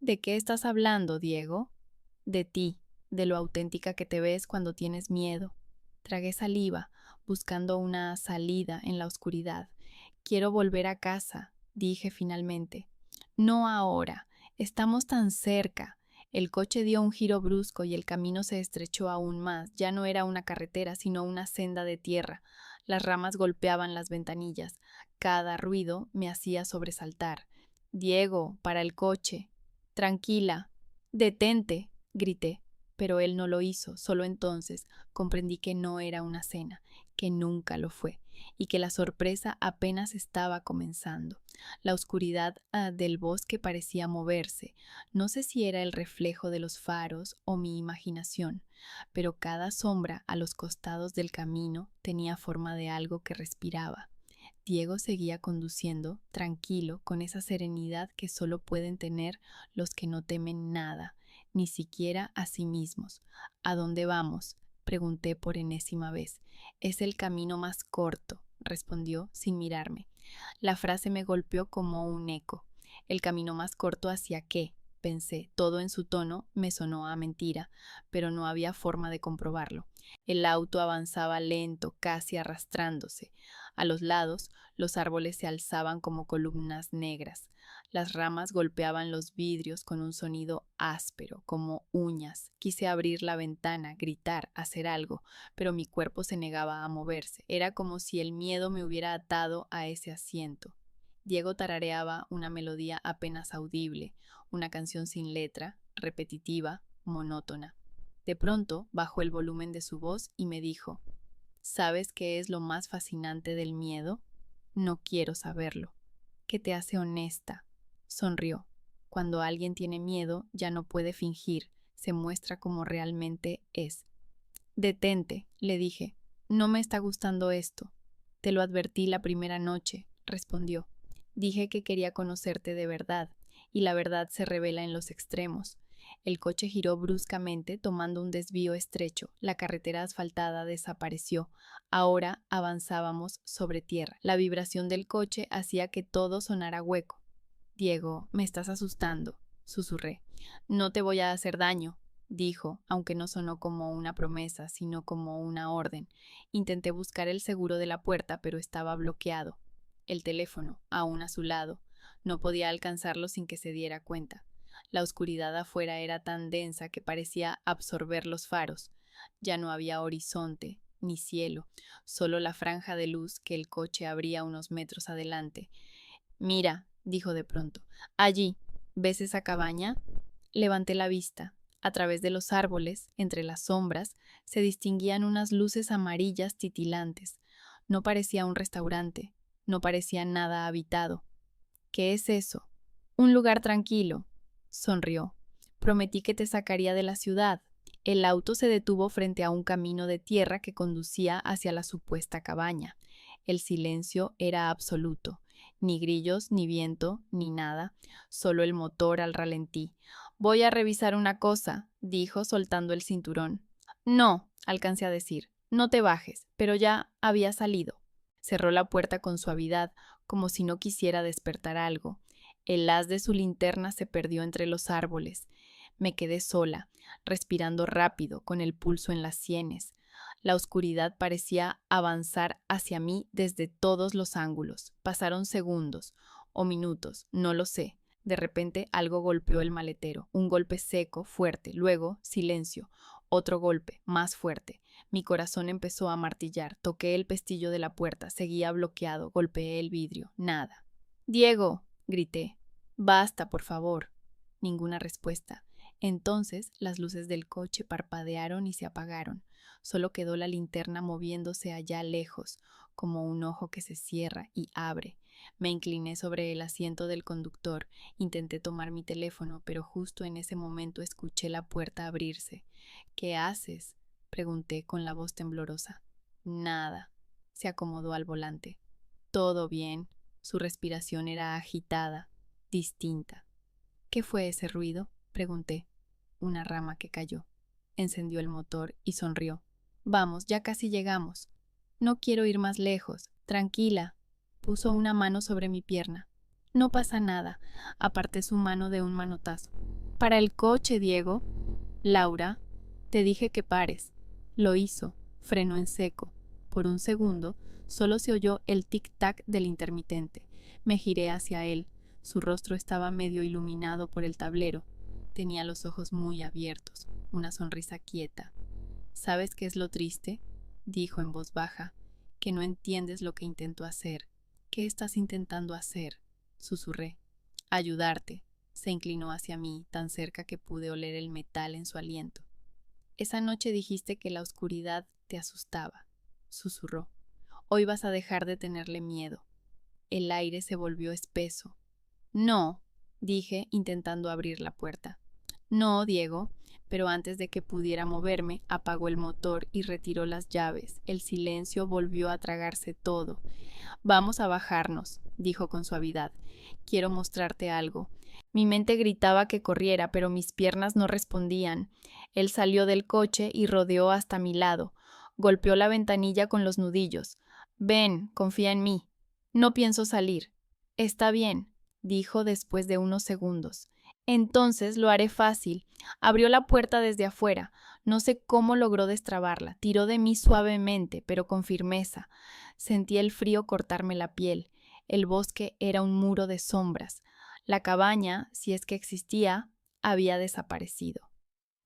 ¿De qué estás hablando, Diego? De ti, de lo auténtica que te ves cuando tienes miedo. Tragué saliva, buscando una salida en la oscuridad. Quiero volver a casa, dije finalmente. No ahora, estamos tan cerca. El coche dio un giro brusco y el camino se estrechó aún más. Ya no era una carretera, sino una senda de tierra. Las ramas golpeaban las ventanillas. Cada ruido me hacía sobresaltar. Diego, para el coche. Tranquila. Detente, grité. Pero él no lo hizo. Solo entonces comprendí que no era una cena, que nunca lo fue, y que la sorpresa apenas estaba comenzando. La oscuridad del bosque parecía moverse. No sé si era el reflejo de los faros o mi imaginación, pero cada sombra a los costados del camino tenía forma de algo que respiraba. Diego seguía conduciendo, tranquilo, con esa serenidad que solo pueden tener los que no temen nada, ni siquiera a sí mismos. ¿A dónde vamos? Pregunté por enésima vez. Es el camino más corto, respondió sin mirarme. La frase me golpeó como un eco. ¿El camino más corto hacia qué? Pensé. Todo en su tono me sonó a mentira, pero no había forma de comprobarlo. El auto avanzaba lento, casi arrastrándose. A los lados, los árboles se alzaban como columnas negras. Las ramas golpeaban los vidrios con un sonido áspero, como uñas. Quise abrir la ventana, gritar, hacer algo, pero mi cuerpo se negaba a moverse. Era como si el miedo me hubiera atado a ese asiento. Diego tarareaba una melodía apenas audible, una canción sin letra, repetitiva, monótona. De pronto bajó el volumen de su voz y me dijo: ¿Sabes qué es lo más fascinante del miedo? No quiero saberlo. ¿Qué te hace honesta? Sonrió. Cuando alguien tiene miedo, ya no puede fingir, se muestra como realmente es. Detente, le dije. No me está gustando esto. Te lo advertí la primera noche, respondió. Dije que quería conocerte de verdad, y la verdad se revela en los extremos. El coche giró bruscamente, tomando un desvío estrecho. La carretera asfaltada desapareció. Ahora avanzábamos sobre tierra. La vibración del coche hacía que todo sonara hueco. Diego, me estás asustando, susurré. No te voy a hacer daño, dijo, aunque no sonó como una promesa, sino como una orden. Intenté buscar el seguro de la puerta, pero estaba bloqueado. El teléfono, aún a su lado. No podía alcanzarlo sin que se diera cuenta. La oscuridad afuera era tan densa que parecía absorber los faros. Ya no había horizonte, ni cielo, solo la franja de luz que el coche abría unos metros adelante. Mira, dijo de pronto, allí, ¿ves esa cabaña? Levanté la vista. A través de los árboles, entre las sombras, se distinguían unas luces amarillas titilantes. No parecía un restaurante, no parecía nada habitado. ¿Qué es eso? Un lugar tranquilo, sonrió. Prometí que te sacaría de la ciudad. El auto se detuvo frente a un camino de tierra que conducía hacia la supuesta cabaña. El silencio era absoluto. Ni grillos, ni viento, ni nada, solo el motor al ralentí. Voy a revisar una cosa, dijo soltando el cinturón. No, alcancé a decir, no te bajes, pero ya había salido. Cerró la puerta con suavidad, como si no quisiera despertar algo. El haz de su linterna se perdió entre los árboles. Me quedé sola, respirando rápido, con el pulso en las sienes. La oscuridad parecía avanzar hacia mí desde todos los ángulos. Pasaron segundos o minutos, no lo sé. De repente algo golpeó el maletero, un golpe seco, fuerte, luego silencio, otro golpe, más fuerte. Mi corazón empezó a martillar, toqué el pestillo de la puerta, seguía bloqueado, golpeé el vidrio, nada. Diego, grité. Basta, por favor. Ninguna respuesta. Entonces las luces del coche parpadearon y se apagaron. Solo quedó la linterna moviéndose allá lejos, como un ojo que se cierra y abre. Me incliné sobre el asiento del conductor, intenté tomar mi teléfono, pero justo en ese momento escuché la puerta abrirse. ¿Qué haces? Pregunté con la voz temblorosa. Nada. Se acomodó al volante. Todo bien. Su respiración era agitada, distinta. ¿Qué fue ese ruido? Pregunté. Una rama que cayó. Encendió el motor y sonrió. Vamos, ya casi llegamos. No quiero ir más lejos. Tranquila. Puso una mano sobre mi pierna. No pasa nada. Aparté su mano de un manotazo. Para el coche, Diego. Laura, te dije que pares. Lo hizo. Frenó en seco. Por un segundo, solo se oyó el tic-tac del intermitente. Me giré hacia él. Su rostro estaba medio iluminado por el tablero. Tenía los ojos muy abiertos, una sonrisa quieta. ¿Sabes qué es lo triste?, dijo en voz baja, que no entiendes lo que intento hacer. ¿Qué estás intentando hacer?, susurré. Ayudarte. Se inclinó hacia mí, tan cerca que pude oler el metal en su aliento. Esa noche dijiste que la oscuridad te asustaba, susurró. Hoy vas a dejar de tenerle miedo. El aire se volvió espeso. No, dije, intentando abrir la puerta. No, Diego, pero antes de que pudiera moverme, apagó el motor y retiró las llaves. El silencio volvió a tragarse todo. Vamos a bajarnos, dijo con suavidad. Quiero mostrarte algo. Mi mente gritaba que corriera, pero mis piernas no respondían. Él salió del coche y rodeó hasta mi lado. Golpeó la ventanilla con los nudillos. Ven, confía en mí. No pienso salir. Está bien, dijo después de unos segundos. Entonces lo haré fácil. Abrió la puerta desde afuera. No sé cómo logró destrabarla. Tiró de mí suavemente, pero con firmeza. Sentí el frío cortarme la piel. El bosque era un muro de sombras. La cabaña, si es que existía, había desaparecido.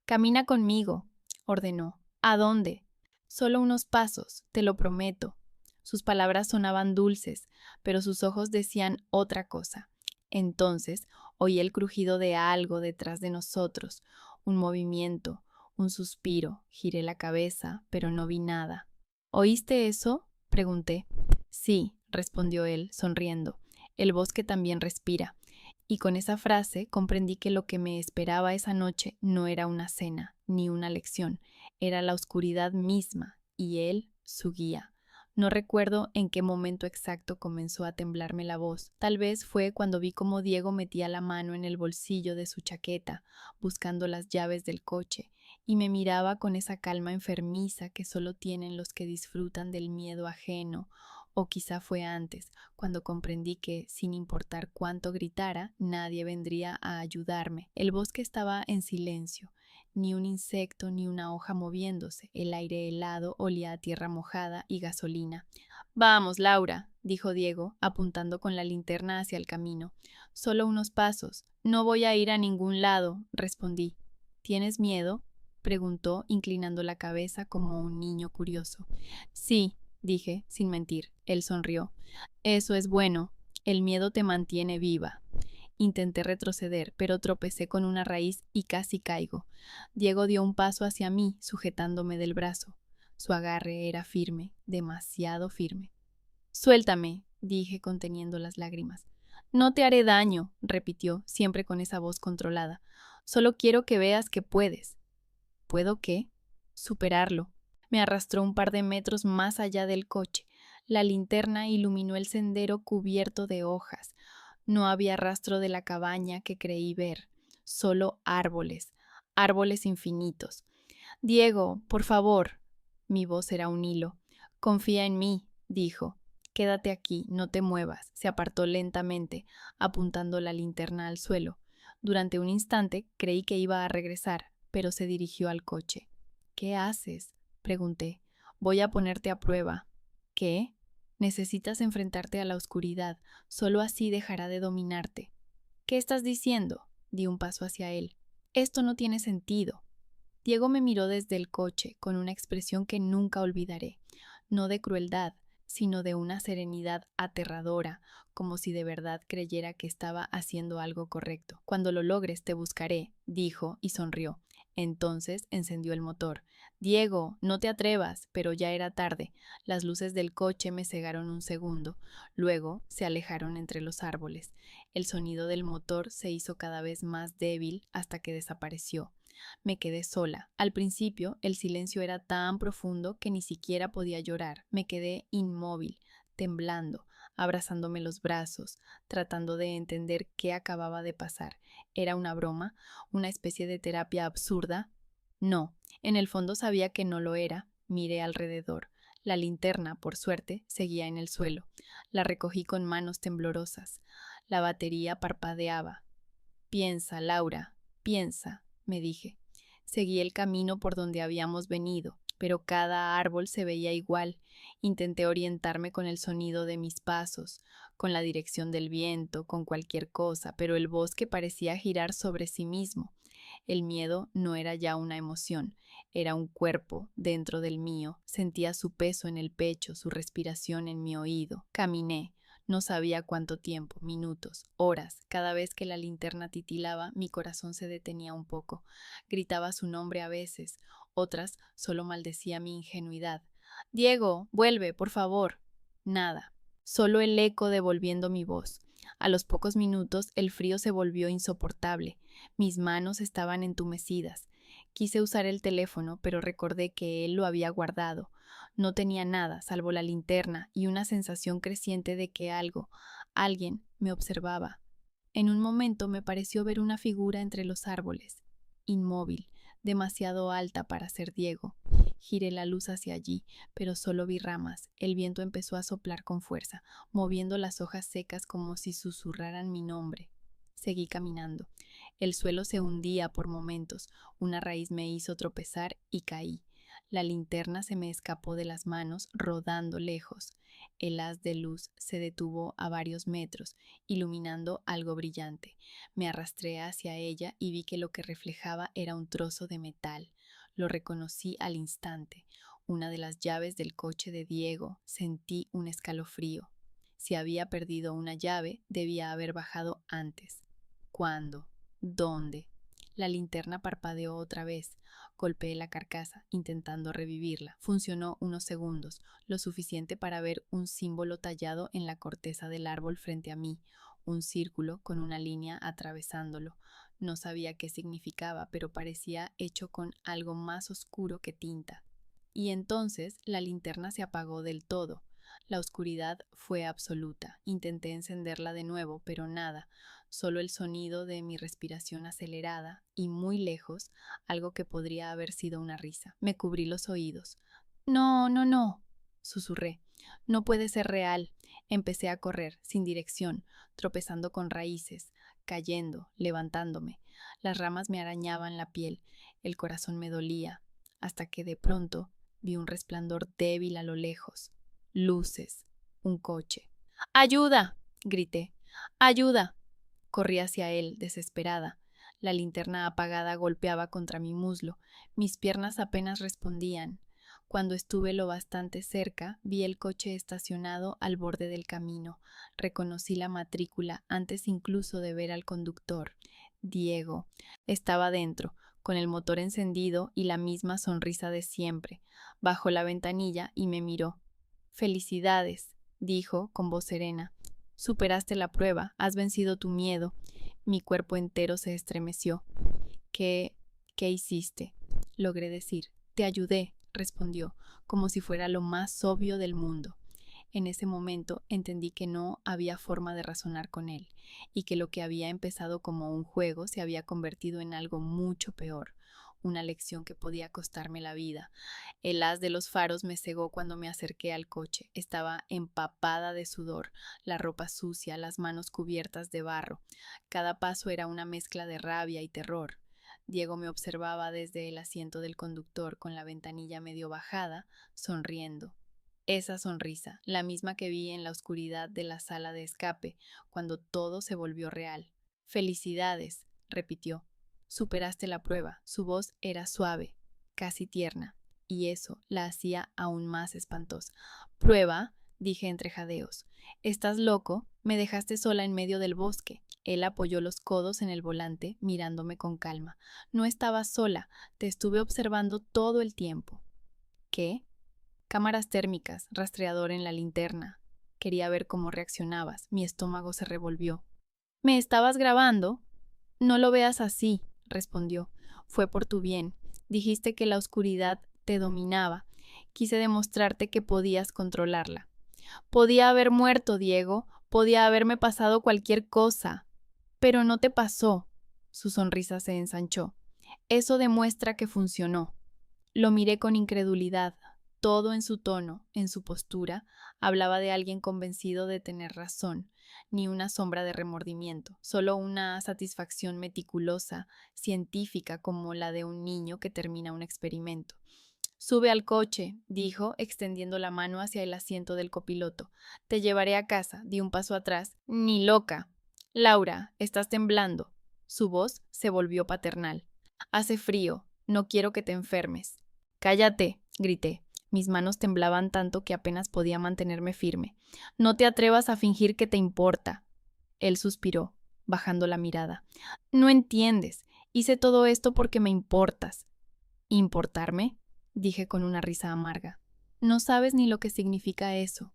Camina conmigo, ordenó. ¿A dónde? Solo unos pasos, te lo prometo. Sus palabras sonaban dulces, pero sus ojos decían otra cosa. Entonces oí el crujido de algo detrás de nosotros, un movimiento, un suspiro. Giré la cabeza, pero no vi nada. ¿Oíste eso?, pregunté. Sí, respondió él, sonriendo. El bosque también respira. Y con esa frase comprendí que lo que me esperaba esa noche no era una cena, ni una lección, era la oscuridad misma, y él, su guía. No recuerdo en qué momento exacto comenzó a temblarme la voz. Tal vez fue cuando vi cómo Diego metía la mano en el bolsillo de su chaqueta, buscando las llaves del coche, y me miraba con esa calma enfermiza que solo tienen los que disfrutan del miedo ajeno. O quizá fue antes, cuando comprendí que, sin importar cuánto gritara, nadie vendría a ayudarme. El bosque estaba en silencio, ni un insecto ni una hoja moviéndose. El aire helado olía a tierra mojada y gasolina. Vamos, Laura, dijo Diego, apuntando con la linterna hacia el camino. Solo unos pasos. No voy a ir a ningún lado, respondí. ¿Tienes miedo?, preguntó, inclinando la cabeza como un niño curioso. Sí, dije, sin mentir. Él sonrió. Eso es bueno. El miedo te mantiene viva. Intenté retroceder, pero tropecé con una raíz y casi caigo. Diego dio un paso hacia mí, sujetándome del brazo. Su agarre era firme, demasiado firme. Suéltame, dije, conteniendo las lágrimas. No te haré daño, repitió, siempre con esa voz controlada. Solo quiero que veas que puedes. ¿Puedo qué? Superarlo. Me arrastró un par de metros más allá del coche. La linterna iluminó el sendero cubierto de hojas. No había rastro de la cabaña que creí ver, solo árboles, árboles infinitos. Diego, por favor. Mi voz era un hilo. Confía en mí, dijo. Quédate aquí, no te muevas. Se apartó lentamente, apuntando la linterna al suelo. Durante un instante creí que iba a regresar, pero se dirigió al coche. ¿Qué haces?, pregunté. Voy a ponerte a prueba. ¿Qué? Necesitas enfrentarte a la oscuridad. Solo así dejará de dominarte. ¿Qué estás diciendo?, di un paso hacia él. Esto no tiene sentido. Diego me miró desde el coche con una expresión que nunca olvidaré, no de crueldad, sino de una serenidad aterradora, como si de verdad creyera que estaba haciendo algo correcto. Cuando lo logres te buscaré, dijo y sonrió. Entonces encendió el motor. Diego, no te atrevas, pero ya era tarde. Las luces del coche me cegaron un segundo. Luego se alejaron entre los árboles. El sonido del motor se hizo cada vez más débil hasta que desapareció. Me quedé sola. Al principio, el silencio era tan profundo que ni siquiera podía llorar. Me quedé inmóvil, temblando, abrazándome los brazos, tratando de entender qué acababa de pasar. ¿Era una broma? ¿Una especie de terapia absurda? No, en el fondo sabía que no lo era. Miré alrededor. La linterna, por suerte, seguía en el suelo. La recogí con manos temblorosas. La batería parpadeaba. Piensa, Laura, piensa, me dije. Seguí el camino por donde habíamos venido, pero cada árbol se veía igual. Intenté orientarme con el sonido de mis pasos, con la dirección del viento, con cualquier cosa, pero el bosque parecía girar sobre sí mismo. El miedo no era ya una emoción, era un cuerpo dentro del mío. Sentía su peso en el pecho, su respiración en mi oído. Caminé. No sabía cuánto tiempo, minutos, horas. Cada vez que la linterna titilaba, mi corazón se detenía un poco. Gritaba su nombre a veces, otras solo maldecía mi ingenuidad. Diego, vuelve, por favor. Nada, solo el eco devolviendo mi voz. A los pocos minutos el frío se volvió insoportable. Mis manos estaban entumecidas. Quise usar el teléfono, pero recordé que él lo había guardado. No tenía nada, salvo la linterna y una sensación creciente de que alguien, me observaba. En un momento me pareció ver una figura entre los árboles, inmóvil, demasiado alta para ser Diego. Giré la luz hacia allí, pero solo vi ramas. El viento empezó a soplar con fuerza, moviendo las hojas secas como si susurraran mi nombre. Seguí caminando. El suelo se hundía por momentos. Una raíz me hizo tropezar y caí. La linterna se me escapó de las manos, rodando lejos. El haz de luz se detuvo a varios metros, iluminando algo brillante. Me arrastré hacia ella y vi que lo que reflejaba era un trozo de metal. Lo reconocí al instante. Una de las llaves del coche de Diego. Sentí un escalofrío. Si había perdido una llave, debía haber bajado antes. ¿Cuándo? ¿Dónde? La linterna parpadeó otra vez. Golpeé la carcasa, intentando revivirla. Funcionó unos segundos, lo suficiente para ver un símbolo tallado en la corteza del árbol frente a mí, un círculo con una línea atravesándolo. No sabía qué significaba, pero parecía hecho con algo más oscuro que tinta. Y entonces la linterna se apagó del todo. La oscuridad fue absoluta. Intenté encenderla de nuevo, pero nada. Solo el sonido de mi respiración acelerada y muy lejos, algo que podría haber sido una risa. Me cubrí los oídos. No, no, no, susurré. No puede ser real. Empecé a correr, sin dirección, tropezando con raíces, cayendo, levantándome. Las ramas me arañaban la piel, el corazón me dolía, hasta que de pronto vi un resplandor débil a lo lejos. Luces, un coche. ¡Ayuda! Grité. ¡Ayuda! Corrí hacia él, desesperada. La linterna apagada golpeaba contra mi muslo. Mis piernas apenas respondían. Cuando estuve lo bastante cerca, vi el coche estacionado al borde del camino. Reconocí la matrícula antes incluso de ver al conductor. Diego. Estaba dentro, con el motor encendido y la misma sonrisa de siempre. Bajó la ventanilla y me miró. «Felicidades», dijo con voz serena. «Superaste la prueba, has vencido tu miedo». Mi cuerpo entero se estremeció. ¿Qué hiciste?», logré decir. «Te ayudé», respondió, como si fuera lo más obvio del mundo. En ese momento entendí que no había forma de razonar con él, y que lo que había empezado como un juego se había convertido en algo mucho peor, una lección que podía costarme la vida. El haz de los faros me cegó cuando me acerqué al coche. Estaba empapada de sudor, la ropa sucia, las manos cubiertas de barro. Cada paso era una mezcla de rabia y terror. Diego me observaba desde el asiento del conductor con la ventanilla medio bajada, sonriendo. Esa sonrisa, la misma que vi en la oscuridad de la sala de escape, cuando todo se volvió real. «Felicidades», repitió. «Superaste la prueba». Su voz era suave, casi tierna, y eso la hacía aún más espantosa. «¿Prueba?», dije entre jadeos. «¿Estás loco? Me dejaste sola en medio del bosque». Él apoyó los codos en el volante, mirándome con calma. «No estabas sola, te estuve observando todo el tiempo». «¿Qué?». «Cámaras térmicas, rastreador en la linterna». Quería ver cómo reaccionabas. Mi estómago se revolvió. «¿Me estabas grabando?». «No lo veas así», respondió. «Fue por tu bien. Dijiste que la oscuridad te dominaba. Quise demostrarte que podías controlarla». «Podía haber muerto, Diego. Podía haberme pasado cualquier cosa». «Pero no te pasó». Su sonrisa se ensanchó. «Eso demuestra que funcionó». Lo miré con incredulidad. Todo en su tono, en su postura, hablaba de alguien convencido de tener razón, ni una sombra de remordimiento, solo una satisfacción meticulosa, científica como la de un niño que termina un experimento. Sube al coche, dijo, extendiendo la mano hacia el asiento del copiloto. Te llevaré a casa, di un paso atrás. Ni loca. Laura, estás temblando. Su voz se volvió paternal. Hace frío, no quiero que te enfermes. Cállate, grité. Mis manos temblaban tanto que apenas podía mantenerme firme. No te atrevas a fingir que te importa. Él suspiró, bajando la mirada. No entiendes. Hice todo esto porque me importas. ¿Importarme? Dije con una risa amarga. No sabes ni lo que significa eso.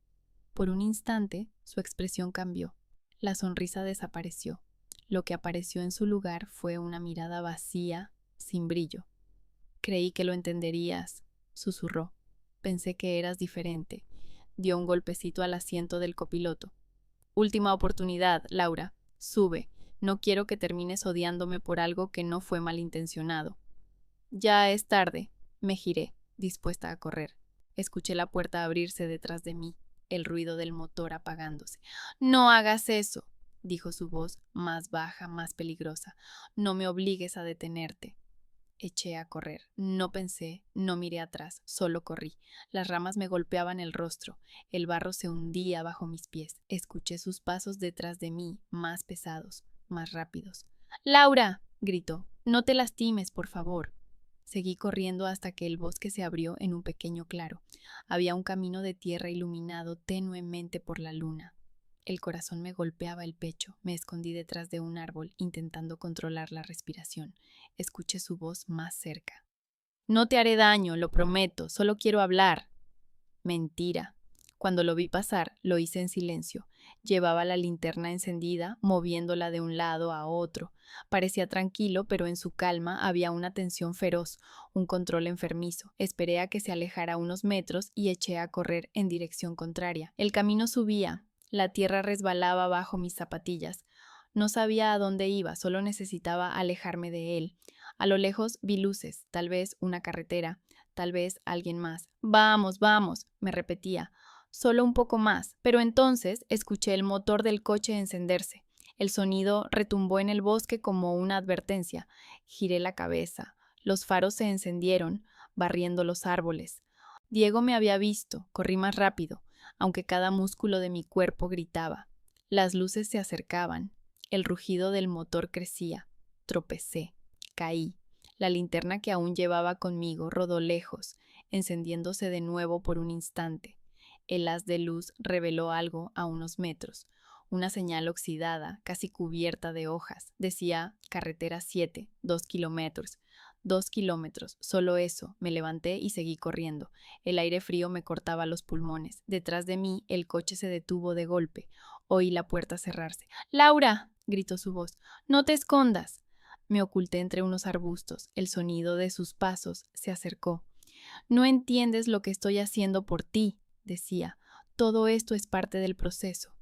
Por un instante, su expresión cambió. La sonrisa desapareció. Lo que apareció en su lugar fue una mirada vacía, sin brillo. Creí que lo entenderías, susurró. Pensé que eras diferente. Dio un golpecito al asiento del copiloto. Última oportunidad, Laura. Sube. No quiero que termines odiándome por algo que no fue malintencionado. Ya es tarde. Me giré, dispuesta a correr. Escuché la puerta abrirse detrás de mí, el ruido del motor apagándose. No hagas eso, dijo su voz, más baja, más peligrosa. No me obligues a detenerte. Eché a correr. No pensé, no miré atrás, solo corrí. Las ramas me golpeaban el rostro, el barro se hundía bajo mis pies. Escuché sus pasos detrás de mí, más pesados, más rápidos. ¡Laura! Gritó. No te lastimes, por favor. Seguí corriendo hasta que el bosque se abrió en un pequeño claro. Había un camino de tierra iluminado tenuemente por la luna. El corazón me golpeaba el pecho. Me escondí detrás de un árbol, intentando controlar la respiración. Escuché su voz más cerca. No te haré daño, lo prometo. Solo quiero hablar. Mentira. Cuando lo vi pasar, lo hice en silencio. Llevaba la linterna encendida, moviéndola de un lado a otro. Parecía tranquilo, pero en su calma había una tensión feroz, un control enfermizo. Esperé a que se alejara unos metros y eché a correr en dirección contraria. El camino subía, la tierra resbalaba bajo mis zapatillas. No sabía a dónde iba, solo necesitaba alejarme de él. A lo lejos vi luces, tal vez una carretera, tal vez alguien más. Vamos, vamos, me repetía. Solo un poco más, pero entonces escuché el motor del coche encenderse. El sonido retumbó en el bosque como una advertencia. Giré la cabeza. Los faros se encendieron, barriendo los árboles. Diego me había visto. Corrí más rápido, aunque cada músculo de mi cuerpo gritaba. Las luces se acercaban. El rugido del motor crecía. Tropecé. Caí. La linterna que aún llevaba conmigo rodó lejos, encendiéndose de nuevo por un instante. El haz de luz reveló algo a unos metros. Una señal oxidada, casi cubierta de hojas. Decía carretera 7, 2 kilómetros. 2 kilómetros, solo eso. Me levanté y seguí corriendo. El aire frío me cortaba los pulmones. Detrás de mí, el coche se detuvo de golpe. Oí la puerta cerrarse. ¡Laura! Gritó su voz. ¡No te escondas! Me oculté entre unos arbustos. El sonido de sus pasos se acercó. No entiendes lo que estoy haciendo por ti, decía. Todo esto es parte del proceso.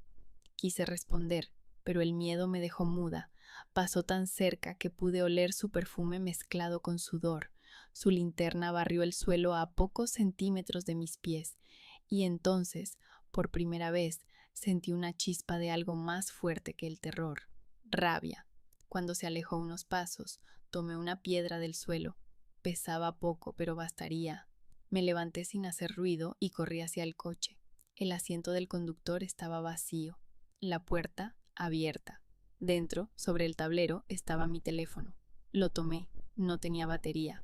Quise responder, pero el miedo me dejó muda. Pasó tan cerca que pude oler su perfume mezclado con sudor. Su linterna barrió el suelo a pocos centímetros de mis pies. Y entonces, por primera vez, sentí una chispa de algo más fuerte que el terror. Rabia. Cuando se alejó unos pasos, tomé una piedra del suelo. Pesaba poco, pero bastaría. Me levanté sin hacer ruido y corrí hacia el coche. El asiento del conductor estaba vacío, la puerta abierta. Dentro, sobre el tablero, estaba mi teléfono. Lo tomé. No tenía batería.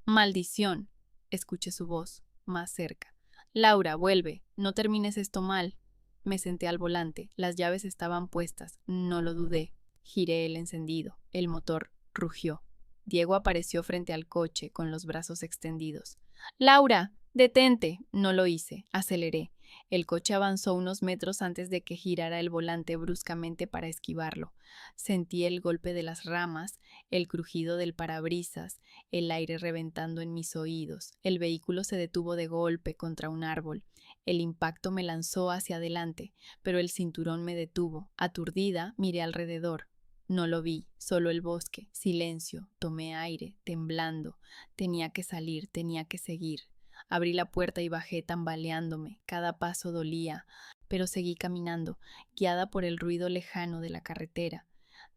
¡Maldición! Escuché su voz, más cerca. Laura, vuelve. No termines esto mal. Me senté al volante. Las llaves estaban puestas. No lo dudé. Giré el encendido. El motor rugió. Diego apareció frente al coche con los brazos extendidos. ¡Laura! ¡Detente! No lo hice. Aceleré. El coche avanzó unos metros antes de que girara el volante bruscamente para esquivarlo. Sentí el golpe de las ramas, el crujido del parabrisas, el aire reventando en mis oídos. El vehículo se detuvo de golpe contra un árbol. El impacto me lanzó hacia adelante, pero el cinturón me detuvo. Aturdida, miré alrededor. No lo vi, solo el bosque, silencio, tomé aire, temblando. Tenía que salir, tenía que seguir. Abrí la puerta y bajé tambaleándome. Cada paso dolía, pero seguí caminando, guiada por el ruido lejano de la carretera.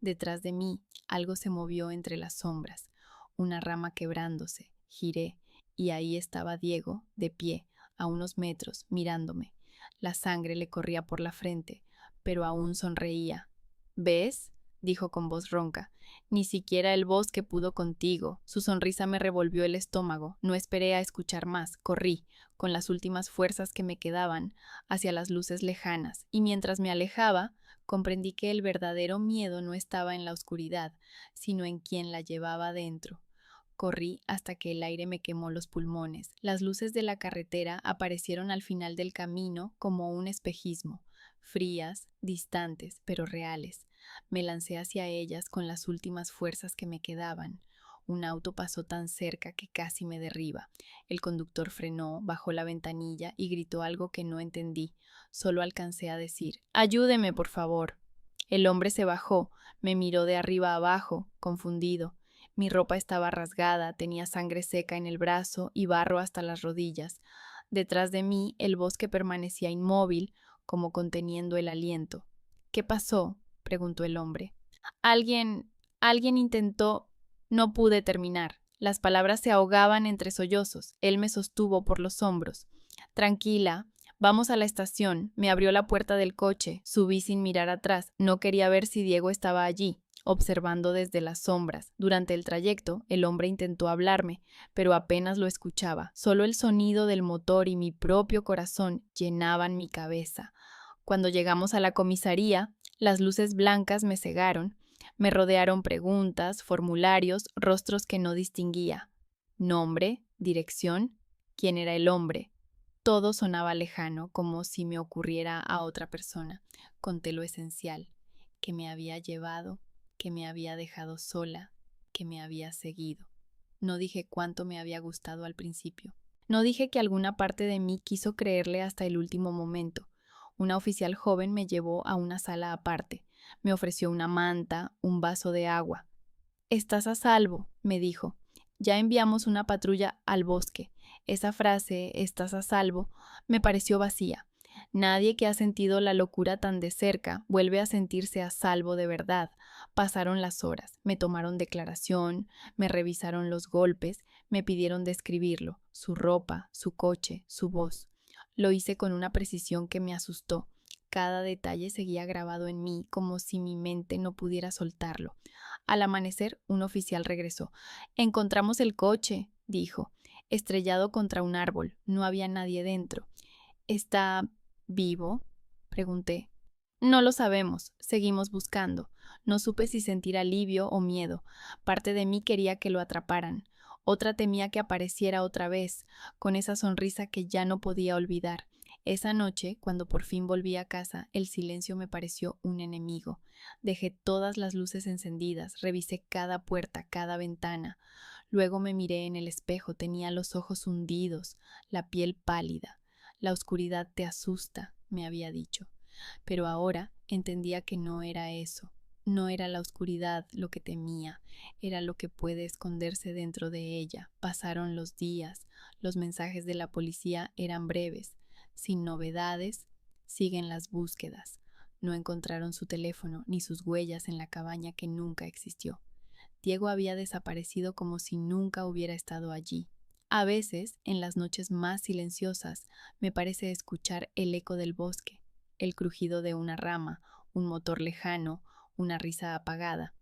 Detrás de mí, algo se movió entre las sombras, una rama quebrándose. Giré, y ahí estaba Diego, de pie, a unos metros, mirándome. La sangre le corría por la frente, pero aún sonreía. ¿Ves?, dijo con voz ronca. Ni siquiera el bosque pudo contigo. Su sonrisa me revolvió el estómago. No esperé a escuchar más. Corrí, con las últimas fuerzas que me quedaban, hacia las luces lejanas, y mientras me alejaba, comprendí que el verdadero miedo no estaba en la oscuridad, sino en quien la llevaba dentro. Corrí hasta que el aire me quemó los pulmones. Las luces de la carretera aparecieron al final del camino como un espejismo, frías, distantes, pero reales. Me lancé hacia ellas con las últimas fuerzas que me quedaban. Un auto pasó tan cerca que casi me derriba. El conductor frenó, bajó la ventanilla y gritó algo que no entendí. Solo alcancé a decir: «Ayúdeme, por favor». El hombre se bajó, me miró de arriba abajo, confundido. Mi ropa estaba rasgada, tenía sangre seca en el brazo y barro hasta las rodillas. Detrás de mí, el bosque permanecía inmóvil, como conteniendo el aliento. «¿Qué pasó?», preguntó el hombre. Alguien intentó. No pude terminar. Las palabras se ahogaban entre sollozos. Él me sostuvo por los hombros. «Tranquila, vamos a la estación». Me abrió la puerta del coche. Subí sin mirar atrás. No quería ver si Diego estaba allí, observando desde las sombras. Durante el trayecto, el hombre intentó hablarme, pero apenas lo escuchaba. Solo el sonido del motor y mi propio corazón llenaban mi cabeza. Cuando llegamos a la comisaría, las luces blancas me cegaron. Me rodearon preguntas, formularios, rostros que no distinguía. Nombre, dirección, quién era el hombre. Todo sonaba lejano, como si me ocurriera a otra persona. Conté lo esencial: que me había llevado, que me había dejado sola, que me había seguido. No dije cuánto me había gustado al principio. No dije que alguna parte de mí quiso creerle hasta el último momento. Una oficial joven me llevó a una sala aparte. Me ofreció una manta, un vaso de agua. «Estás a salvo», me dijo. «Ya enviamos una patrulla al bosque». Esa frase, «estás a salvo», me pareció vacía. Nadie que ha sentido la locura tan de cerca vuelve a sentirse a salvo de verdad. Pasaron las horas, me tomaron declaración, me revisaron los golpes, me pidieron describirlo, su ropa, su coche, su voz. Lo hice con una precisión que me asustó. Cada detalle seguía grabado en mí, como si mi mente no pudiera soltarlo. Al amanecer, un oficial regresó. «Encontramos el coche», dijo, «estrellado contra un árbol. No había nadie dentro». «¿Está vivo?», pregunté. «No lo sabemos. Seguimos buscando». No supe si sentir alivio o miedo. Parte de mí quería que lo atraparan. Otra temía que apareciera otra vez, con esa sonrisa que ya no podía olvidar. Esa noche, cuando por fin volví a casa, el silencio me pareció un enemigo. Dejé todas las luces encendidas, revisé cada puerta, cada ventana. Luego me miré en el espejo, tenía los ojos hundidos, la piel pálida. «La oscuridad te asusta», me había dicho. Pero ahora entendía que no era eso. No era la oscuridad lo que temía, era lo que puede esconderse dentro de ella. Pasaron los días, los mensajes de la policía eran breves. Sin novedades, siguen las búsquedas. No encontraron su teléfono ni sus huellas en la cabaña que nunca existió. Diego había desaparecido como si nunca hubiera estado allí. A veces, en las noches más silenciosas, me parece escuchar el eco del bosque, el crujido de una rama, un motor lejano, una risa apagada.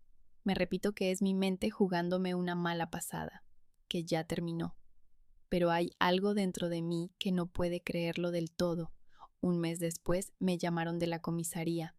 Me repito que es mi mente jugándome una mala pasada, que ya terminó. Pero hay algo dentro de mí que no puede creerlo del todo. Un mes después me llamaron de la comisaría.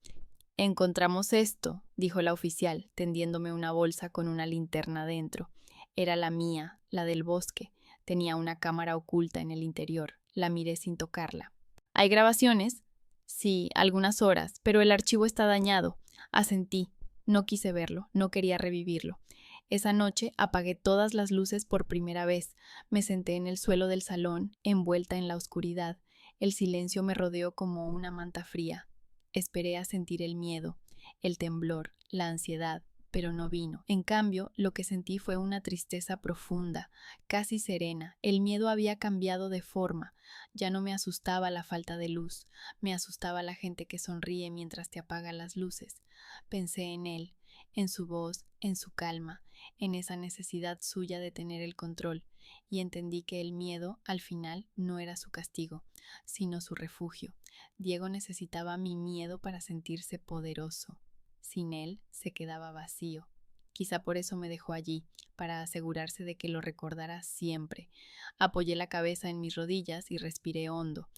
«Encontramos esto», dijo la oficial, tendiéndome una bolsa con una linterna dentro. Era la mía, la del bosque. Tenía una cámara oculta en el interior. La miré sin tocarla. «¿Hay grabaciones?» «Sí, algunas horas, pero el archivo está dañado». Asentí. No quise verlo, no quería revivirlo. Esa noche apagué todas las luces por primera vez. Me senté en el suelo del salón, envuelta en la oscuridad. El silencio me rodeó como una manta fría. Esperé a sentir el miedo, el temblor, la ansiedad, pero no vino. En cambio, lo que sentí fue una tristeza profunda, casi serena. El miedo había cambiado de forma. Ya no me asustaba la falta de luz, me asustaba la gente que sonríe mientras te apaga las luces. Pensé en él, en su voz, en su calma, en esa necesidad suya de tener el control, y entendí que el miedo, al final, no era su castigo, sino su refugio. Diego necesitaba mi miedo para sentirse poderoso. Sin él, se quedaba vacío. Quizá por eso me dejó allí, para asegurarse de que lo recordara siempre. Apoyé la cabeza en mis rodillas y respiré hondo.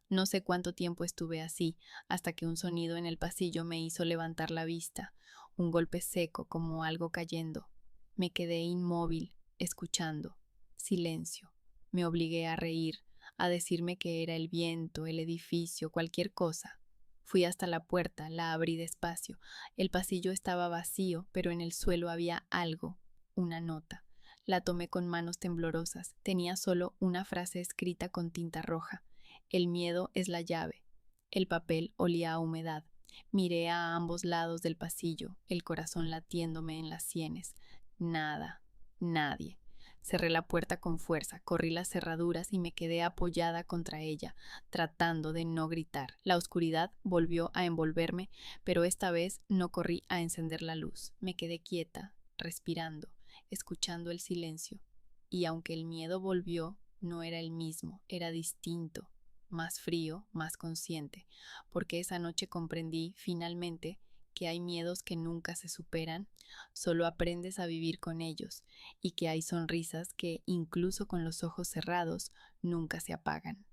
No sé cuánto tiempo estuve así, hasta que un sonido en el pasillo me hizo levantar la vista, un golpe seco como algo cayendo. Me quedé inmóvil, escuchando. Silencio. Me obligué a reír, a decirme que era el viento, el edificio, cualquier cosa. Fui hasta la puerta, la abrí despacio. El pasillo estaba vacío, pero en el suelo había algo, una nota. La tomé con manos temblorosas. Tenía solo una frase escrita con tinta roja. El miedo es la llave. El papel olía a humedad. Miré a ambos lados del pasillo, el corazón latiéndome en las sienes. Nada, nadie. Cerré la puerta con fuerza, corrí las cerraduras y me quedé apoyada contra ella, tratando de no gritar. La oscuridad volvió a envolverme, pero esta vez no corrí a encender la luz. Me quedé quieta, respirando, escuchando el silencio. Y aunque el miedo volvió, no era el mismo, era distinto, más frío, más consciente, porque esa noche comprendí finalmente que hay miedos que nunca se superan, solo aprendes a vivir con ellos, y que hay sonrisas que, incluso con los ojos cerrados, nunca se apagan.